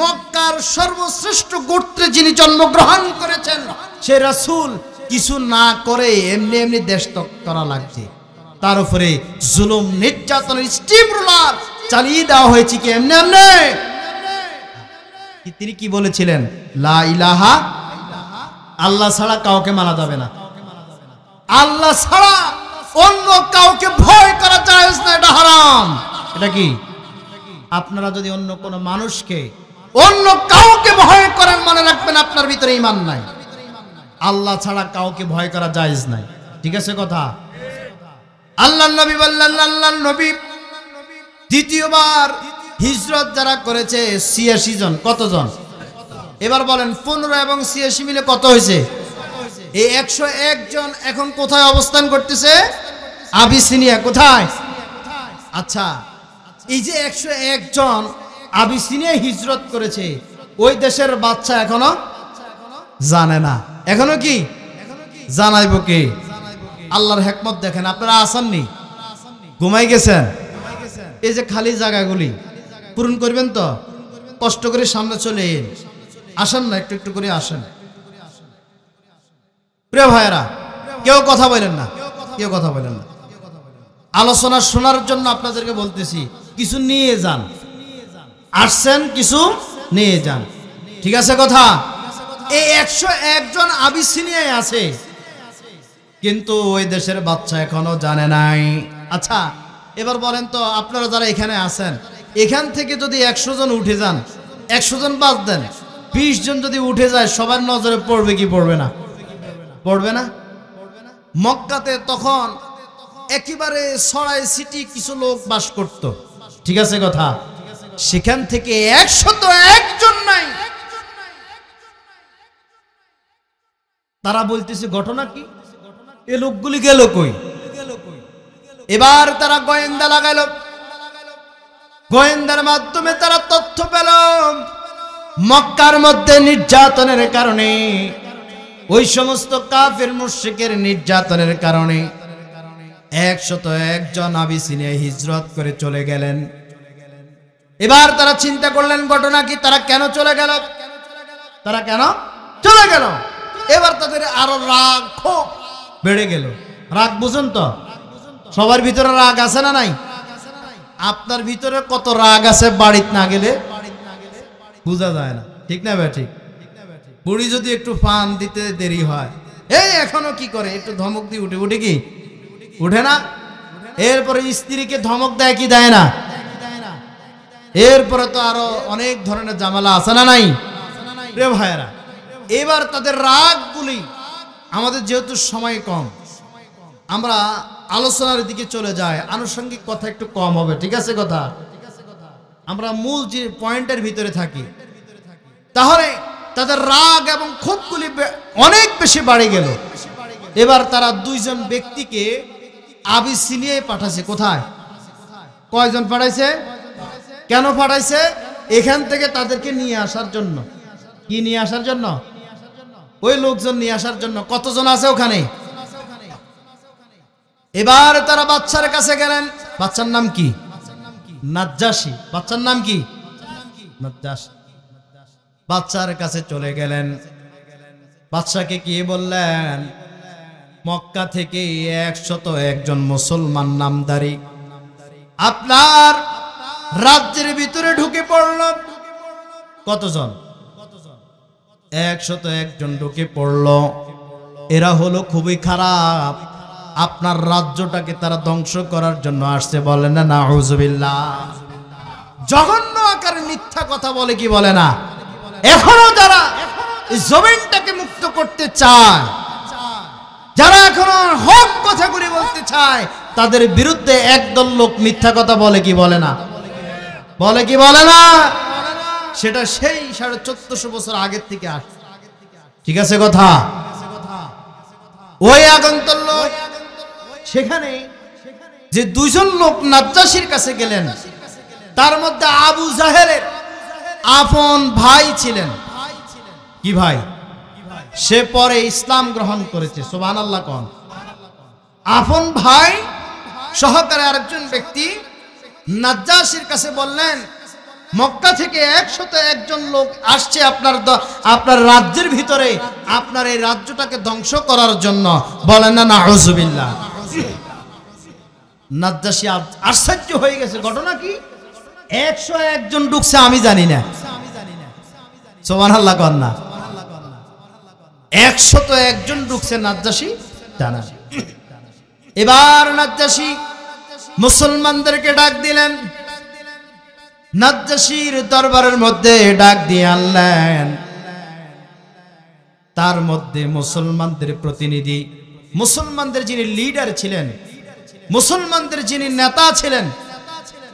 মক্কার সর্বশ্রেষ্ঠ গোত্রে যিনি জন্মগ্রহণ করেছেন, সে রাসূল কিছু না করে এমনি এমনি দেশ ত্যাগ করা লাগছে, তার উপরে জুলুম নির্যাতনের স্টিম রোলার চালিয়ে দেওয়া হয়েছে কি এমনি এমনি? তিনি কি বলেছিলেন? লা ইলাহা, আল্লাহ ছাড়া কাউকে মানা যাবে না, আল্লাহ ছাড়া অন্য কাউকে ভয় করা জায়েজ না, এটা হারাম। এটা কি? আপনারা যদি অন্য কোনো মানুষকে, অন্য কাউকে ভয় করেন, মনে রাখবেন আপনার ভিতরে ঈমান নাই। আল্লাহ ছাড়া কাউকে ভয় করা জায়েজ নাই। ঠিক আছে কথা? আল্লাহর নবী বললেন, আল্লাহর নবী দ্বিতীয়বার হিজরত যারা করেছে 86 জন। কতজন? এবার বলেন 15 এবং 86 মিলে কত হয়েছে? এই 101 জন এখন কোথায় অবস্থান করতেছে? আবিসিনিয়া। কোথায়? আচ্ছা, এই যে 101 জন আবিসিনিয়া হিজরত করেছে, ওই দেশের বাচ্চা এখনো জানে না। এখনো কি জানাইব কি? আল্লাহর হিকমত দেখেন। আপনারা আসেননি, ঘুমাই গেছেন। এই যে খালি জায়গাগুলি পূরণ করবেন তো, কষ্ট করে সামনে চলে এন। আসেন না, একটু একটু করে আসেন। প্রিয় ভাইয়েরা, কেউ কথা বলেন না, কেউ কথা বলেন না। আলোচনা শোনার জন্য আপনাদেরকে বলতেছি, কিছু নিয়ে যান। আসছেন, কিছু নিয়ে যান। ঠিক আছে কথা? এই 101 জন আবিসিনিয়ায় আছে, কিন্তু ওই দেশের বাচ্চা এখনো জানে নাই। আচ্ছা, এবার বলেন তো, আপনারা যারা এখানে আছেন, এখান থেকে যদি 100 জন উঠে যান, 100 জন বাদ দেন, 20 জন যদি উঠে যায়, সবার নজরে পড়বে কি পড়বে না? পড়বে না? মক্কাতে তখন একেবারে ছড়াই সিটি কিছু লোক বাস করত। ঠিক আছে কথা? সেখান থেকে 101 জন নাই। তারা বলতেছে ঘটনা কি? এ লোকগুলি গেল কই? এবার তারা গোয়েন্দা লাগাইল, গোয়েন্দার মাধ্যমে তারা তথ্য পেল মক্কার মধ্যে নির্যাতনের কারণে, ওই সমস্ত কাফের মুশরিকের নির্যাতনের কারণে 101 জন আবিসিনিয়া হিজরত করে চলে গেলেন। এবার তারা চিন্তা করলেন ঘটনা কি, তারা কেন চলে গেল, তারা কেন চলে গেল। এবার তাদের আরো রাগ খুব বেড়ে গেল। রাগ বুঝুন তো, সবার ভিতরে রাগ আছে না নাই? আপনার ভিতরে কত রাগ আছে বাড়িতে না গেলে বোঝা যায় না, ঠিক না ভাই? ঠিক। বুড়ি যদি একটু ফান দিতে দেরি হয়, এই এখনো কি করে, একটু ধমক দিয়ে উঠে, উঠে কি উঠে না? এরপরে স্ত্রীকে ধমক দেয় কি দেয় না? এরপরে তো আরো অনেক ধরনের ঝামেলা আছে না নাই রে ভাইরা? এবার তাদের রাগগুলি, আমাদের যেহেতু সময় কম, আমরা আলোচনার দিকে চলে যাই, আনুষঙ্গিক কথা একটু কম হবে, ঠিক আছে কথা? আমরা মূল যে পয়েন্টের ভিতরে থাকি। তাহলে তাদের রাগ এবং ক্ষোভগুলি অনেক বেশি বাড়ে গেল। এবার তারা 2 জন ব্যক্তিকে আবিসিনিয়ায় পাঠাইছে। কোথায়? কয়জন পাঠাইছে? কেন পাঠাইছে? এখান থেকে তাদেরকে নিয়ে আসার জন্য। কি নিয়ে আসার জন্য? ওই লোকজন নিয়ে আসার জন্য। কতজন আছে ওখানে? এবার তারা বাচ্চার কাছে গেলেন। বাচ্চার নাম কি? নাজ্জাশী। বাচ্চার নাম কি? নাজ্জাশী। বাচ্চার কাছে চলে গেলেন। বাচ্চাকে কি বললেন? মক্কা থেকে 101 জন মুসলমান নামধারী আপনার রাজ্যের ভিতরে ঢুকে পড়ল। কতজন? 101 জন ঢুকে পড়ল। এরা হলো খুবই খারাপ, আপনার রাজ্যটাকে তারা ধ্বংস করার জন্য আসছে। বলে না নাউজুবিল্লাহ? জঘন্য আকারে মিথ্যা কথা বলে কি বলে না? এখনো যারা এই জমিনটাকে মুক্ত করতে চায়, যারা এখনো হক কথাগুলি বলতে চায়, তাদের বিরুদ্ধে একদল লোক মিথ্যা কথা বলে কি বলে না? বলে কি বলে না? সেটা সেই 1450 বছর আগের থেকে আসছে, ঠিক আছে কথা? ওই আগন্তর লোক সেখানে যে 2 জন লোক নাজ্জাশীর কাছে গেলেন, তার মধ্যে আবু জাহেলের আপন ভাই ছিলেন। কি ভাই? সে পরে ইসলাম গ্রহণ করেছে। সুবহানাল্লাহ কোন? আপন ভাই সহকারে আরেকজন ব্যক্তি নাজ্জাশীর কাছে বললেন, মক্কা থেকে 101 জন লোক আসছে আপনার রাজ্যের ভিতরে, আপনার এই রাজ্যটাকে ধ্বংস করার জন্য। বলেন না নাউজুবিল্লাহ? নাজ্জাশী আশ্চর্য হয়ে গেছে। ঘটনা কি? 101 জন ঢুকছে, আমি জানি না। সুবহানাল্লাহ কোন না? 101 জন ঢুকছে, নাজ্জাশী জানা। এবার নাজ্জাশী মুসলমানদেরকে ডাক দিলেন। নাজ্জাশীর দরবারের মধ্যে ডাক দিয়ে আনলেন। তার মধ্যে মুসলমানদের প্রতিনিধি, মুসলমানদের যিনি লিডার ছিলেন, মুসলমানদের যিনি নেতা ছিলেন,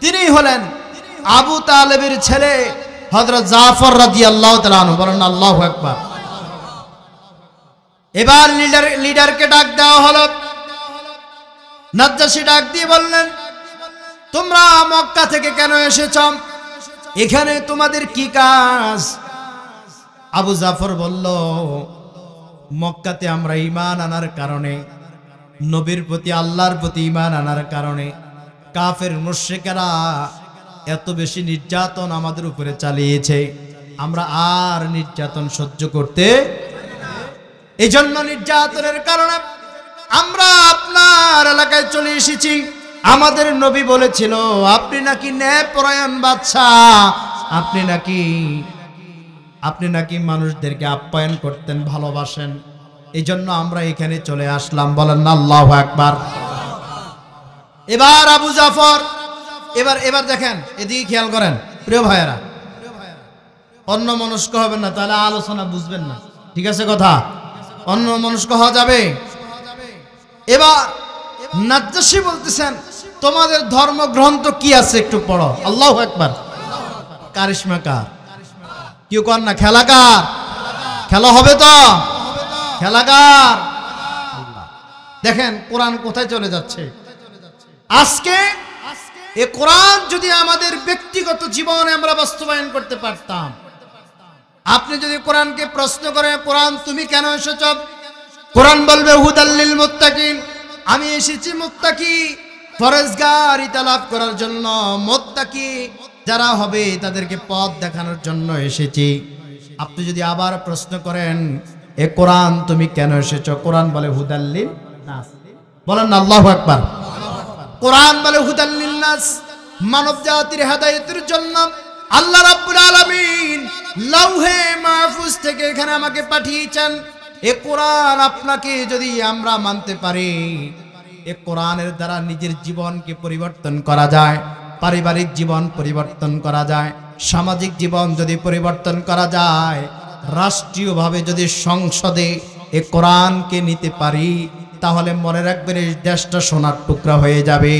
তিনি হলেন আবু তালেবের ছেলে হযরত জাফর রাদিয়াল্লাহু তাআলা আনহু। বলেন আল্লাহু আকবার। এবার লিডারকে ডাক দেওয়া হলো। নাজ্জাশী ডাক দিয়ে বললেন, তোমরা মক্কা থেকে কেন এসেছ? এখানে তোমাদের কি কাজ? আবু জাফর বলল, মক্কাতে আমরা ঈমান আনার কারণে, নবীর প্রতি আল্লাহর প্রতি ঈমান আনার কারণে কাফের মুশরিকেরা এত বেশি নির্যাতন আমাদের উপরে চালিয়েছে, আমরা আর নির্যাতন সহ্য করতে, এজন্য নির্যাতনের কারণে আমরা আপনার এলাকায় চলে এসেছি। আমাদের নবী বলেছিল আপনি নাকি ন্যায়পরায়ণ বাদশাহ, আপনি নাকি মানুষদেরকে আপ্যায়ন করতেন, ভালোবাসেন, এই জন্য আমরা এখানে চলে আসলাম। বলেন না আল্লাহু আকবার। এবার আবু জাফর, এবার দেখেন, এদিকে খেয়াল করেন প্রিয় ভাইয়েরা, অন্য মনস্ক হবেন না, তাহলে আলোচনা বুঝবেন না, ঠিক আছে কথা? অন্য মনস্ক হওয়া যাবে। এবার নাজ্জাশী বলতেছেন, তোমাদের ধর্মগ্রন্থ কি আছে একটু পড়ো। আল্লাহু আকবার। কারিশমা কার? কেউ কর না, খেলা কার? খেলা হবে তো? খেলা কার? দেখেন কোরআন কোথায় চলে যাচ্ছে। আজকে এ কোরআন যদি আমাদের ব্যক্তিগত জীবনে আমরা বাস্তবায়ন করতে পারতাম। আপনি যদি কোরআনকে প্রশ্ন করেন, কোরআন তুমি কেন এসেছ? কোরআন বলবে হুদাল্লিল মুত্তাকিন, আমি এসেছি মুত্তাকি ফরজগারিতা লাভ করার জন্য, মুত্তাকি যারা হবে তাদেরকে পথ দেখানোর জন্য এসেছি। আপনি যদি আবার প্রশ্ন করেন এ কোরআন তুমি কেন এসেছ, কোরআন বলে হুদাল্লিল নাস। বলেন না আল্লাহু আকবার। কোরআন বলে হুদাল্লিল নাস, মানব জাতির হেদায়েতের জন্য। আল্লাহ রাব্বুল আলামিন লাউহে মাহফুজ থেকে এখানে আমাকে পাঠিয়েছেন। এ কোরআন আপনাকে যদি আমরা মানতে পারি, এ কোরআনের দ্বারা নিজের জীবনকে পরিবর্তন করা যায়, পারিবারিক জীবন পরিবর্তন করা যায়, সামাজিক জীবন যদি পরিবর্তন করা যায়, রাষ্ট্রীয়ভাবে যদি সংসদে এ কোরআনকে নিতে পারি, তাহলে মনে রাখবেন এই দেশটা সোনার টুকরা হয়ে যাবে।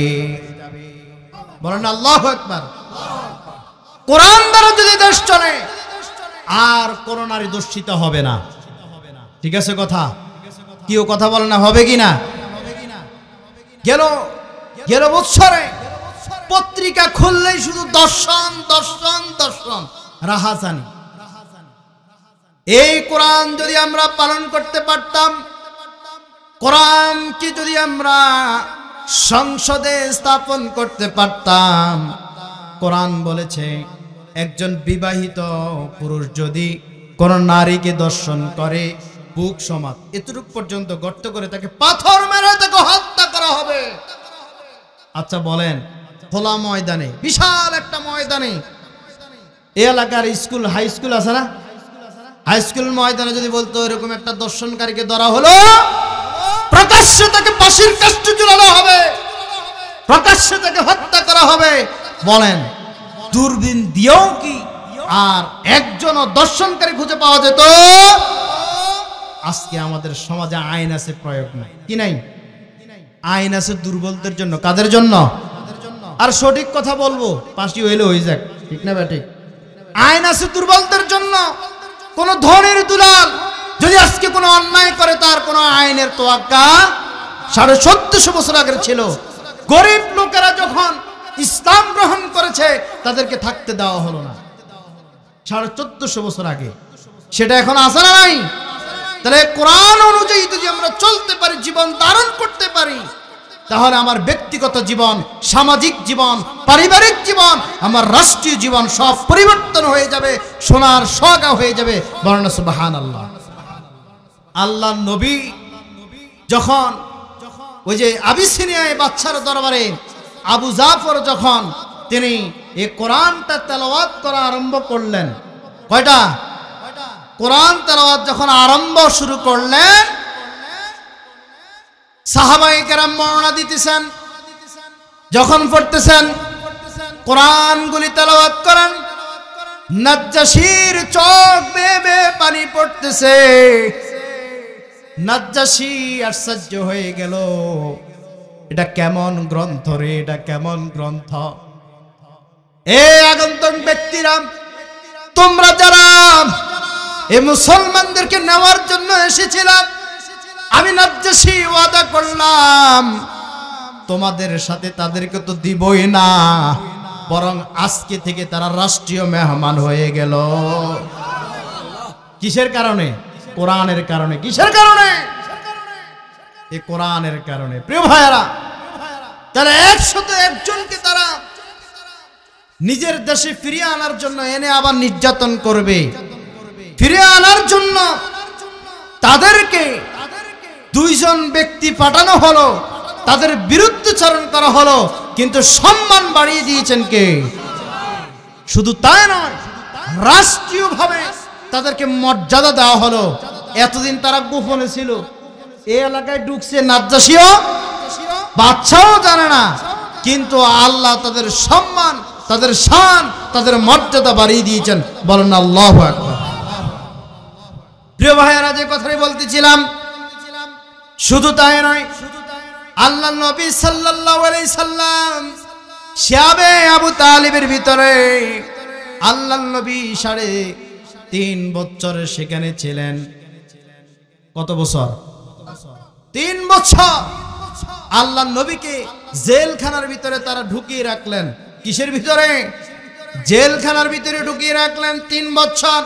বলেন আল্লাহু আকবার। কোরআন দ্বারা যদি দেশ চলে আর কোন নারী দূষিত হবে না। ঠিক আছে কথা? কেউ কথা বলে না, হবে কি না? গেল বছরে পত্রিকা খুললেই শুধু দর্শন দর্শন দর্শন, রাহাজানি। এই কোরআন যদি আমরা পালন করতে পারতাম, কোরআনকে যদি আমরা সংসদে স্থাপন করতে পারতাম। কোরআন বলেছে একজন বিবাহিত পুরুষ যদি কোন নারীকে দর্শন করে, বুক সমাজ এতটুকু পর্যন্ত গর্ত করে তাকে পাথর মেরে তাকে হত্যা করা হবে। আচ্ছা বলেন, খোলা ময়দানে, বিশাল একটা ময়দানে, এই এলাকার স্কুল হাই স্কুল আছে না, হাই স্কুল ময়দানে যদি বলতো এরকম একটা দর্শনকারীকে ধরা হলো, প্রকাশ্যে তাকে ফাঁসির কাস্টে ঝুলানো হবে, প্রকাশ্যে তাকে হত্যা করা হবে, বলেন দূরবীন দিয়েও কি আর একজনও দর্শনকারী খুঁজে পাওয়া যেত? আজকে আমাদের সমাজে আইন আছে, প্রয়োগ নাই। কি নাই? আইন আছে দুর্বলদের জন্য। কাদের জন্য? আর সঠিক কথা বলবো, ফাঁসি হইলে হয়ে যাক, ঠিক না ব্যাটি? আইন আছে দুর্বলদের জন্য। কোন ধনের দুলাল যদি আজকে কোনো অন্যায় করে, তার কোনো আইনের তোয়াক্কা 1450 বছর আগে ছিল। গরিব লোকেরা যখন ইসলাম গ্রহণ করেছে তাদেরকে থাকতে দেওয়া হলো না 1450 বছর আগে। সেটা এখন আছে না নাই? তাহলে কোরআন অনুযায়ী যদি আমরা চলতে পারি, জীবন ধারণ করতে পারি, তাহলে আমার ব্যক্তিগত জীবন, সামাজিক জীবন, পারিবারিক জীবন, আমার রাষ্ট্রীয় জীবন সব পরিবর্তন হয়ে যাবে, সোনার সোহাগা হয়ে যাবে। বলেন সুবহানাল্লাহ। আল্লাহ নবী যখন ওই যে আবিসিনিয়ায় বাদশার দরবারে আবু জাফর যখন তিনি এই কোরআনটা তেলাওয়াত করা আরম্ভ করলেন, কয়টা? কোরআন তেলাওয়াত যখন আরম্ভ শুরু করলেন, সাহাবায়ে কেরাম বর্ণনা দিতেছেন, যখন পড়তেছেন কোরআনগুলি তেলাওয়াত করেন, নাজ্জাশীর চোখ বেয়ে বেয়ে পানি পড়তেছে। নাজ্জাশী আশ্চর্য হয়ে গেল, এটা কেমন গ্রন্থ রে, এটা কেমন গ্রন্থ? এ আগন্তুক ব্যক্তিরা, তোমরা যারা এই মুসলমানদেরকে নেওয়ার জন্য এসেছিলাম, আমি নাজ্জাশী ওয়াদা করলাম তোমাদের সাথে তাদেরকে তো দিবই না, বরং আজকে থেকে তারা রাষ্ট্রীয় মেহমান হয়ে গেল। কিসের কারণে? কোরআনের কারণে। কিসের কারণে? এই কোরআনের কারণে। প্রিয় ভাইয়েরা, তারা 101 জনকে তারা নিজের দেশে ফিরিয়ে আনার জন্য এনে আবার নির্যাতন করবে। ফিরিয়ে আনার জন্য তাদেরকে 2 জন ব্যক্তি পাঠানো হলো, তাদের বিরুদ্ধচারণ করা হলো, কিন্তু সম্মান বাড়িয়ে দিয়েছেন কে? শুধু তাই নয়, রাষ্ট্রীয়ভাবে তাদেরকে মর্যাদা দেওয়া হলো। এতদিন তারা গোপনে ছিল, এই এলাকায় ঢুকছে নাজ্জাশীও, বাদশাও জানে না, কিন্তু আল্লাহ তাদের সম্মান, তাদের শান, তাদের মর্যাদা বাড়িয়ে দিয়েছেন। বলেন আল্লাহু আকবার। প্রিয় ভাইয়েরা, যে কথাই বলতেছিলাম, শুধু তাই নয়, আল্লাহ নবী সাল্লাল্লাহু আলাইহি সাল্লাম শিয়াবে আবু তালিবের ভিতরে আল্লাহ নবী 3.5 বছর সেখানে ছিলেন। কত বছর? 3 বছর। আল্লাহর নবীকে জেলখানার ভিতরে তারা ঢুকিয়ে রাখলেন। কিসের ভিতরে? জেলখানার ভিতরে ঢুকিয়ে রাখলেন 3 বছর।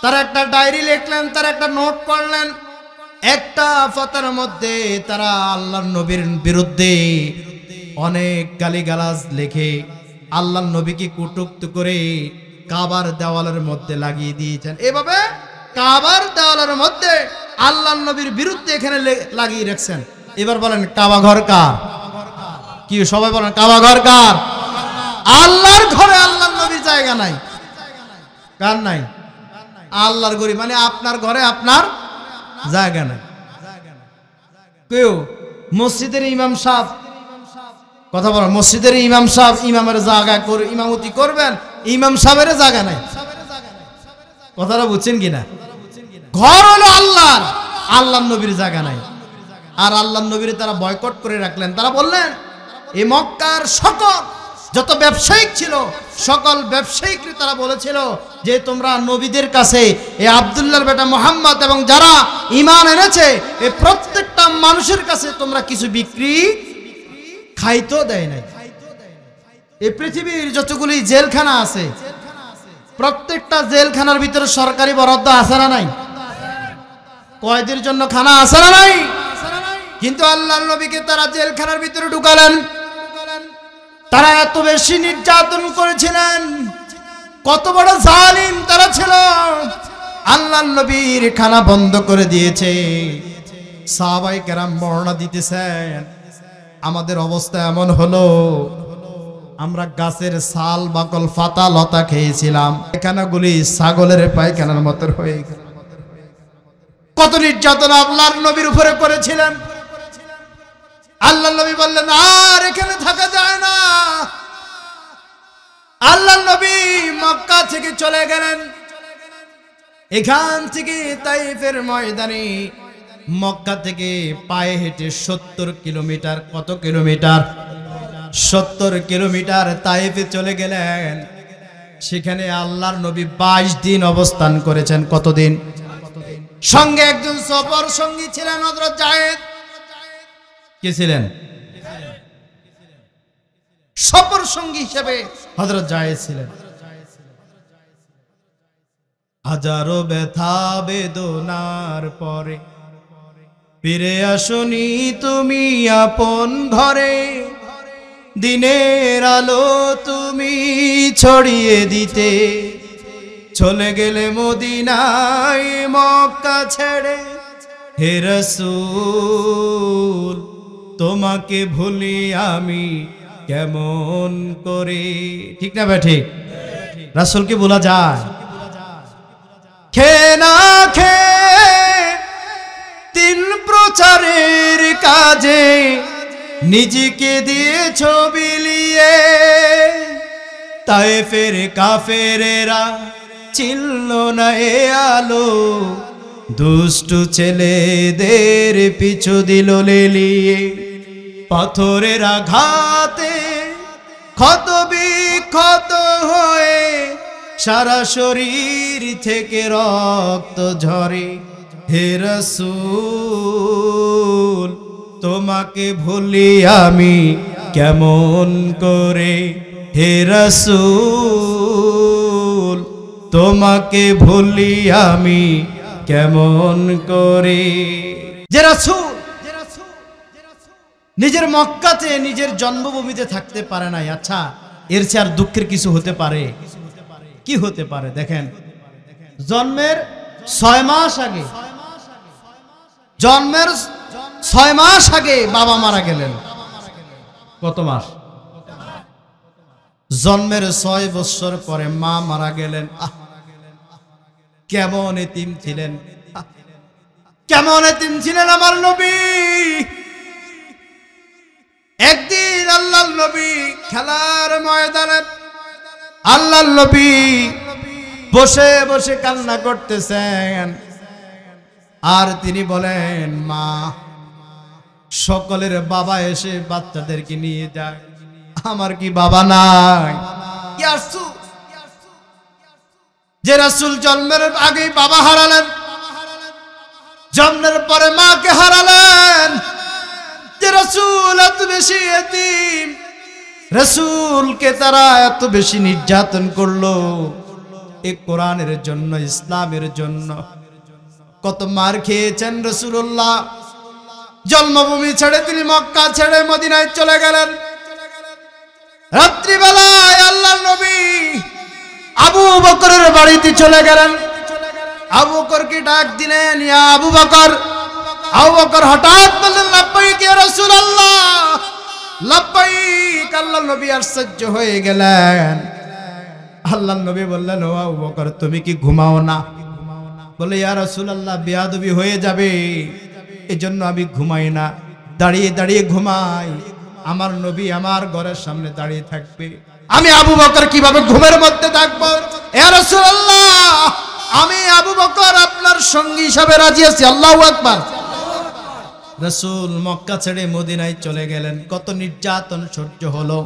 তারা একটা ডায়েরি লিখলেন, তারা একটা নোট করলেন। একটা ফাতার মধ্যে তারা আল্লাহর নবীর বিরুদ্ধে অনেক গালিগালাজ লিখে আল্লাহর নবীকে কটূক্তি করে কাবার দেওয়ালের মধ্যে লাগিয়ে দিয়েছেন। এভাবে কাবার দেওয়ালের মধ্যে আল্লাহর নবীর বিরুদ্ধে এখানে লাগিয়ে রাখছেন। এবার বলেন কাবা ঘর কার? কি সবাই বলেন কাবা ঘর কার? আল্লাহর ঘরে আল্লাহর নবীর জায়গা নাই। কার নাই? আল্লাহর ঘরে, মানে আপনার ঘরে আপনার জায়গা নাই। কেউ মসজিদের ইমাম সাহেব, কথা বলেন, মসজিদের ইমাম সাহেব ইমামের জায়গা করে ইমামতি করবেন, ইমাম সাহেবের জায়গা নাই। কথাটা বুঝছেন কিনা? ঘর হলো আল্লাহর, আল্লাহর নবীর জায়গা নাই। আর আল্লাহর নবীর তারা বয়কট করে রাখলেন। তারা বললেন এই মক্কার সকল যত ব্যবসায়িক ছিল সকল ব্যবসায়িককে তারা বলেছিল যে তোমরা নবীদের কাছে এই আব্দুল্লাহর বেটা মুহাম্মদ এবং যারা ঈমান এনেছে এই প্রত্যেকটা মানুষের কাছে তোমরা কিছু বিক্রি খাইতো দেয় নাই। এই পৃথিবীর যতগুলি জেলখানা আছে প্রত্যেকটা জেলখানার ভিতরে সরকারি বরাদ্দ আছে না নাই? কয়েদির জন্য খানা আছে না নাই? কিন্তু আল্লাহর নবীকে তারা জেলখানার ভিতরে ঢুকালেন। তারা এত বেশি নির্যাতন করেছিলেন, কত বড় জালিম তারা ছিল। আল্লাহর নবীর খানা বন্ধ করে দিয়েছে। সাহাবায়ে কেরাম বর্ণনা দিতেছেন আমাদের অবস্থা এমন হলো আমরা গাছের ছাল বাকল পাতা লতা খেয়েছিলাম, পায়খানাগুলি ছাগলের পায়খানার মতো হয়ে গেল। কত নির্যাতন আল্লাহর নবীর উপরে করেছিলেন। আল্লাহর নবী বললেন আর এখানে থাকা যায় না। আল্লাহর নবী মক্কা থেকে চলে গেলেন। এখান থেকে তাইফের ময়দানে মক্কা থেকে পায়ে হেঁটে 70 কিলোমিটার, কত কিলোমিটার? 70 কিলোমিটার তাইফে চলে গেলেন। সেখানে আল্লাহর নবী 22 দিন অবস্থান করেছেন। কতদিন? সঙ্গে একজন সফর সঙ্গী ছিলেন হযরত যায়েদ। কে ছিলেন? সফর সঙ্গী হিসেবে হযরত যায়েদ ছিলেন। হাজারো ব্যথা বেদনার পরে ফিরে আসনি তুমি আপন ঘরে, দিনের আলো তুমি ছড়িয়ে দিতে চলে গেলে মদিনায় মক্কা ছেড়ে। হে রাসূল তোমাকে ভুলি আমি কেমন করে? ঠিক না ভাই? ঠিক। রাসূলকে ভোলা যায়? খেয়ে না খেয়ে 3 প্রচারের কাজে নিজেকে দিয়েছ বিলিয়ে। তায়েফের কাফেরেরা চিনল না এ আলো, দুষ্টু ছেলেদের পিছু দিল লেলিয়ে। পাথরের আঘাতে ক্ষত বিক্ষত হয়ে সারা শরীর থেকে রক্ত ঝরে। হে রাসূল তোমাকে ভুলি আমি কেমন করে? হে রাসূল তোমাকে ভুলি আমি কেমন করে? যে রাসূল নিজের মক্কাতে নিজের জন্মভূমিতে থাকতে পারে নাই, আচ্ছা এর চেয়ে আর দুঃখের কিছু হতে পারে? কি হতে পারে? দেখেন, জন্মের 6 মাস আগে, জন্মের 6 মাস আগে বাবা মারা গেলেন। কত মাস? জন্মের 6 বছর পরে মা মারা গেলেন। কেমন এতিম ছিলেন, কেমন এতিম ছিলেন আমার নবী। একদিন আল্লাহর নবী খেলার ময়দানে আল্লাহর নবী বসে বসে কান্না করতেছেন। আর তিনি বলেন মা, সকলের বাবা এসে বাচ্চাদেরকে নিয়ে যায়, আমার কি বাবা নাই? যে রাসূল জন্মের আগেই বাবা হারালেন, জন্মের পরে মাকে হারালেন, যে রাসূল বেশি এতিম, রাসূলকে তারা এত বেশি নির্যাতন করলো এই কোরআনের জন্য, ইসলামের জন্য। কত মার খেয়েছেন রাসূলুল্লাহ। জন্মভূমি ছেড়ে তিনি মক্কা ছেড়ে মদিনায় চলে গেলেন। রাত্রিবেলায় আল্লাহর নবী আবু বকরের বাড়িতে চলে গেলেন। আবু বকরকে ডাক দিলেন, ইয়া আবু বকর। আবু বকর হঠাৎ বললেন, লাব্বাইক ইয়া রাসূলুল্লাহ, লাব্বাইক। আল্লাহর নবী আশ্চর্য হয়ে গেলেন। আল্লাহর নবী বললেন, ও আবু বকর, তুমি কি ঘুমাও না? বলে, ইয়া রাসূলুল্লাহ, বেয়াদবি হয়ে যাবে, এজন্য আমি ঘুমাই না, দাঁড়িয়ে দাঁড়িয়ে ঘুমাই। আমার নবী আমার ঘরের সামনে দাঁড়িয়ে থাকবে, আমি আবু বকর কিভাবে ঘুমের মধ্যে থাকবো? ইয়া রাসূলুল্লাহ, আমি আবু বকর আপনার সঙ্গী হিসাবে রাজি আছি। আল্লাহু আকবার। রাসূল মক্কা ছেড়ে মদিনায় চলে গেলেন। কত নির্যাতন সহ্য হলো,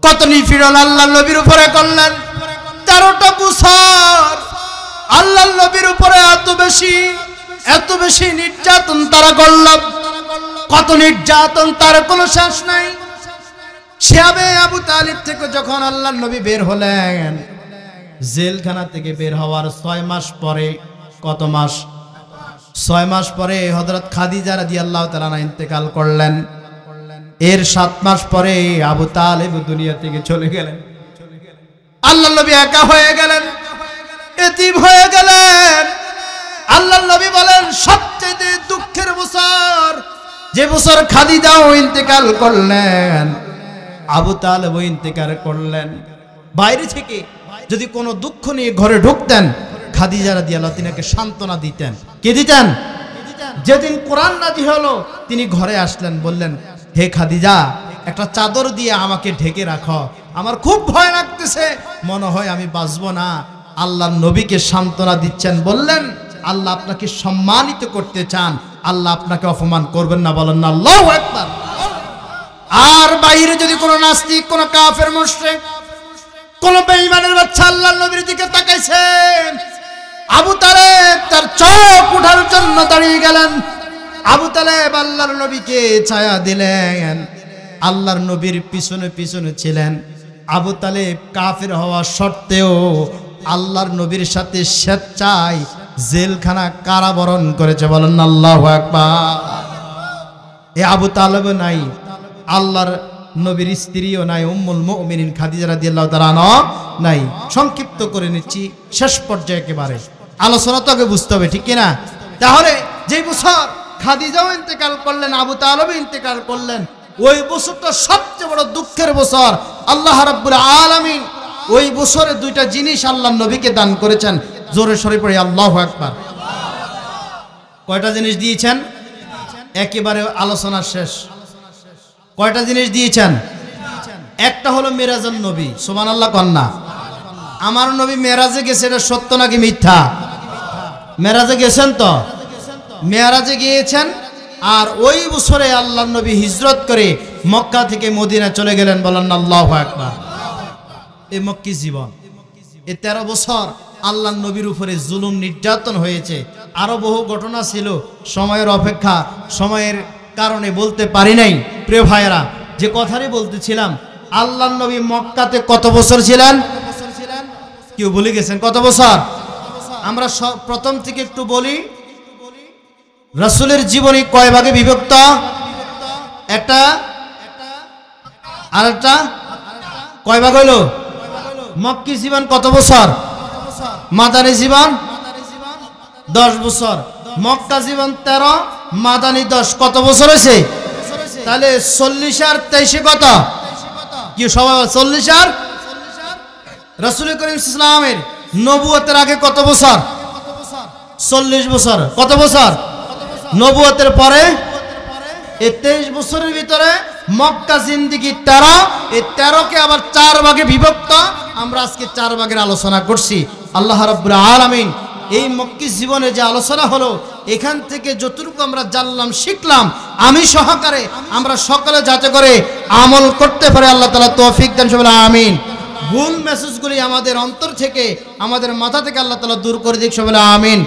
কত নিপীড়ন আল্লাহর নবীর উপরে করলেন। 13টা বছর আল্লাহর নবীর উপরে এত বেশি নির্যাতন তারা করল। কত নির্যাতন, তার কোনো শেষ নাই। শিয়াবে আবু তালিব থেকে যখন আল্লাহর নবী বের হলেন, জেলখানা থেকে বের হওয়ার 6 মাস পরে, কত মাস? 6 মাস পরে হযরত খাদিজা রাদিয়াল্লাহু তাআলা আনহা ইন্তেকাল করলেন। এর 7 মাস পরে আবু তালিব দুনিয়া থেকে চলে গেলেন। আল্লাহর নবী একা হয়ে গেলেন, এতিম হয়ে গেলেন। আল্লাহর নবী বলেন, সবচেয়ে দুঃখের বছর যে বছর খাদিজাও ইন্তেকাল করলেন, আবু তালিব ইন্তেকাল করলেন। বাইরে থেকে যদি কোনো দুঃখ নিয়ে ঘরে ঢুকতেন, খাদিজা রাদিয়াল্লাহু তিনাকে সান্ত্বনা দিতেন। কে দিতেন? যেদিন কোরআন নাযিল হলো তিনি ঘরে আসলেন, বললেন, হে খাদিজা, একটা চাদর দিয়ে আমাকে ঢেকে রাখো, আমার খুব ভয় লাগতেছে, মনে হয় আমি বাঁচবো না। আল্লাহর নবীকে সান্ত্বনা দিচ্ছেন। বললেন, আল্লাহ আপনাকে সম্মানিত করতে চান, আল্লাহ আপনাকে অপমান করবেন না। বলেন না আল্লাহু আকবার। আর বাইরে যদি কোনো নাস্তিক, কোনো কাফের, মুশরিক, কোন বেঈমানের বাচ্চা আল্লাহর নবীর দিকে তাকাইছে, আবু তালেব তার চোখ উঠার জন্য দাঁড়িয়ে গেলেন। আবু তালেব আল্লাহর নবীকে ছায়া দিলেন, আল্লাহর নবীর পিছনে পিছনে ছিলেন। আবু তালেব কাফের হওয়া সত্ত্বেও আল্লাহর নবীর সাথে স্বেচ্ছায় জেলখানা কারাবরণ করেছে। বলেন আল্লাহু আকবার। এ আবু তালেব নাই, আল্লাহর নবীর স্ত্রীও নাই, উম্মুল মুমিনিন খাদিজা রাদিয়াল্লাহু তাআলা আনহা নাই। সংক্ষিপ্ত করে নিচ্ছি, শেষ পর্যায়ে একেবারে আলোচনা তো আগে বুঝতে হবে, ঠিক কিনা? তাহলে যে বছর খাদিজাও ইন্তেকাল করলেন, আবু তালেব ইন্তেকাল করলেন, ওই বছরটা সবচেয়ে বড় দুঃখের বছর। আল্লাহ রাব্বুল আলামিন ওই বছরে 2টা জিনিস আল্লাহর নবীকে দান করেছেন। জোরে সরে পড়ে আল্লাহু আকবার। কয়টা জিনিস দিয়েছেন? একেবারে আলোচনা শেষ। কয়টা জিনিস দিয়েছেন? একটা হলো মেরাজুন নবী। সুবহানাল্লাহ কন্যা। আমার নবী মেরাজে গেছে, এটা সত্য নাকি মিথ্যা? মেরাজে গেছেন তো? মেরাজে গিয়েছেন। আর ওই বছরে আল্লাহর নবী হিজরত করে মক্কা থেকে মদিনা চলে গেলেন। বলেন আল্লাহু আকবার। এই মক্কি জীবন, এই 13 বছর আল্লাহর নবীর উপরে জুলুম নির্যাতন হয়েছে। আরো বহু ঘটনা ছিল, সময়ের অপেক্ষা, সময়ের কারণে বলতে পারি নাই। প্রিয় ভাইয়েরা, যে কথারই বলতেছিলাম, আল্লাহর নবী মক্কাতে কত বছর ছিলেন? কেউ ভুলে গেছেন কত বছর? আমরা প্রথম থেকে একটু বলি। রাসূলের জীবনী কয় ভাগে বিভক্ত? একটা, আরেকটা, কয় ভাগ হইল? মক্কি জীবন কত বছর? মাদানী জীবন 10 বছর। মক্কা জীবন 13, মাদানী 10, কত বছর হয়েছে? তাহলে 40 আর 23 কত? কি সবাই 40 আর? রাসূল করিম সাল্লাল্লাহু আলাইহি ওয়াসাল্লামের নবুয়তের আগে কত বছর? 40 বছর। কত বছর? নবুয়তের পরে এই 23 বছরের ভিতরে মক্কা জিন্দেগি 13, এই 13কে আবার 4 ভাগে বিভক্ত। আমরা আজকে 4 ভাগের আলোচনা করছি। আল্লাহ রাব্বুল আলামিন এই মক্কি জীবনে যে আলোচনা হলো, এখান থেকে যতটুকু আমরা জানলাম, শিখলাম, আমি সহকারে আমরা সকলে যাতে করে আমল করতে পারে আল্লাহ তাআলা তৌফিক দান করুন। আমিন। ভুল মেসেজগুলি আমাদের অন্তর থেকে, আমাদের মাথা থেকে আল্লাহ তাআলা দূর করে দিক। সবাই আমিন।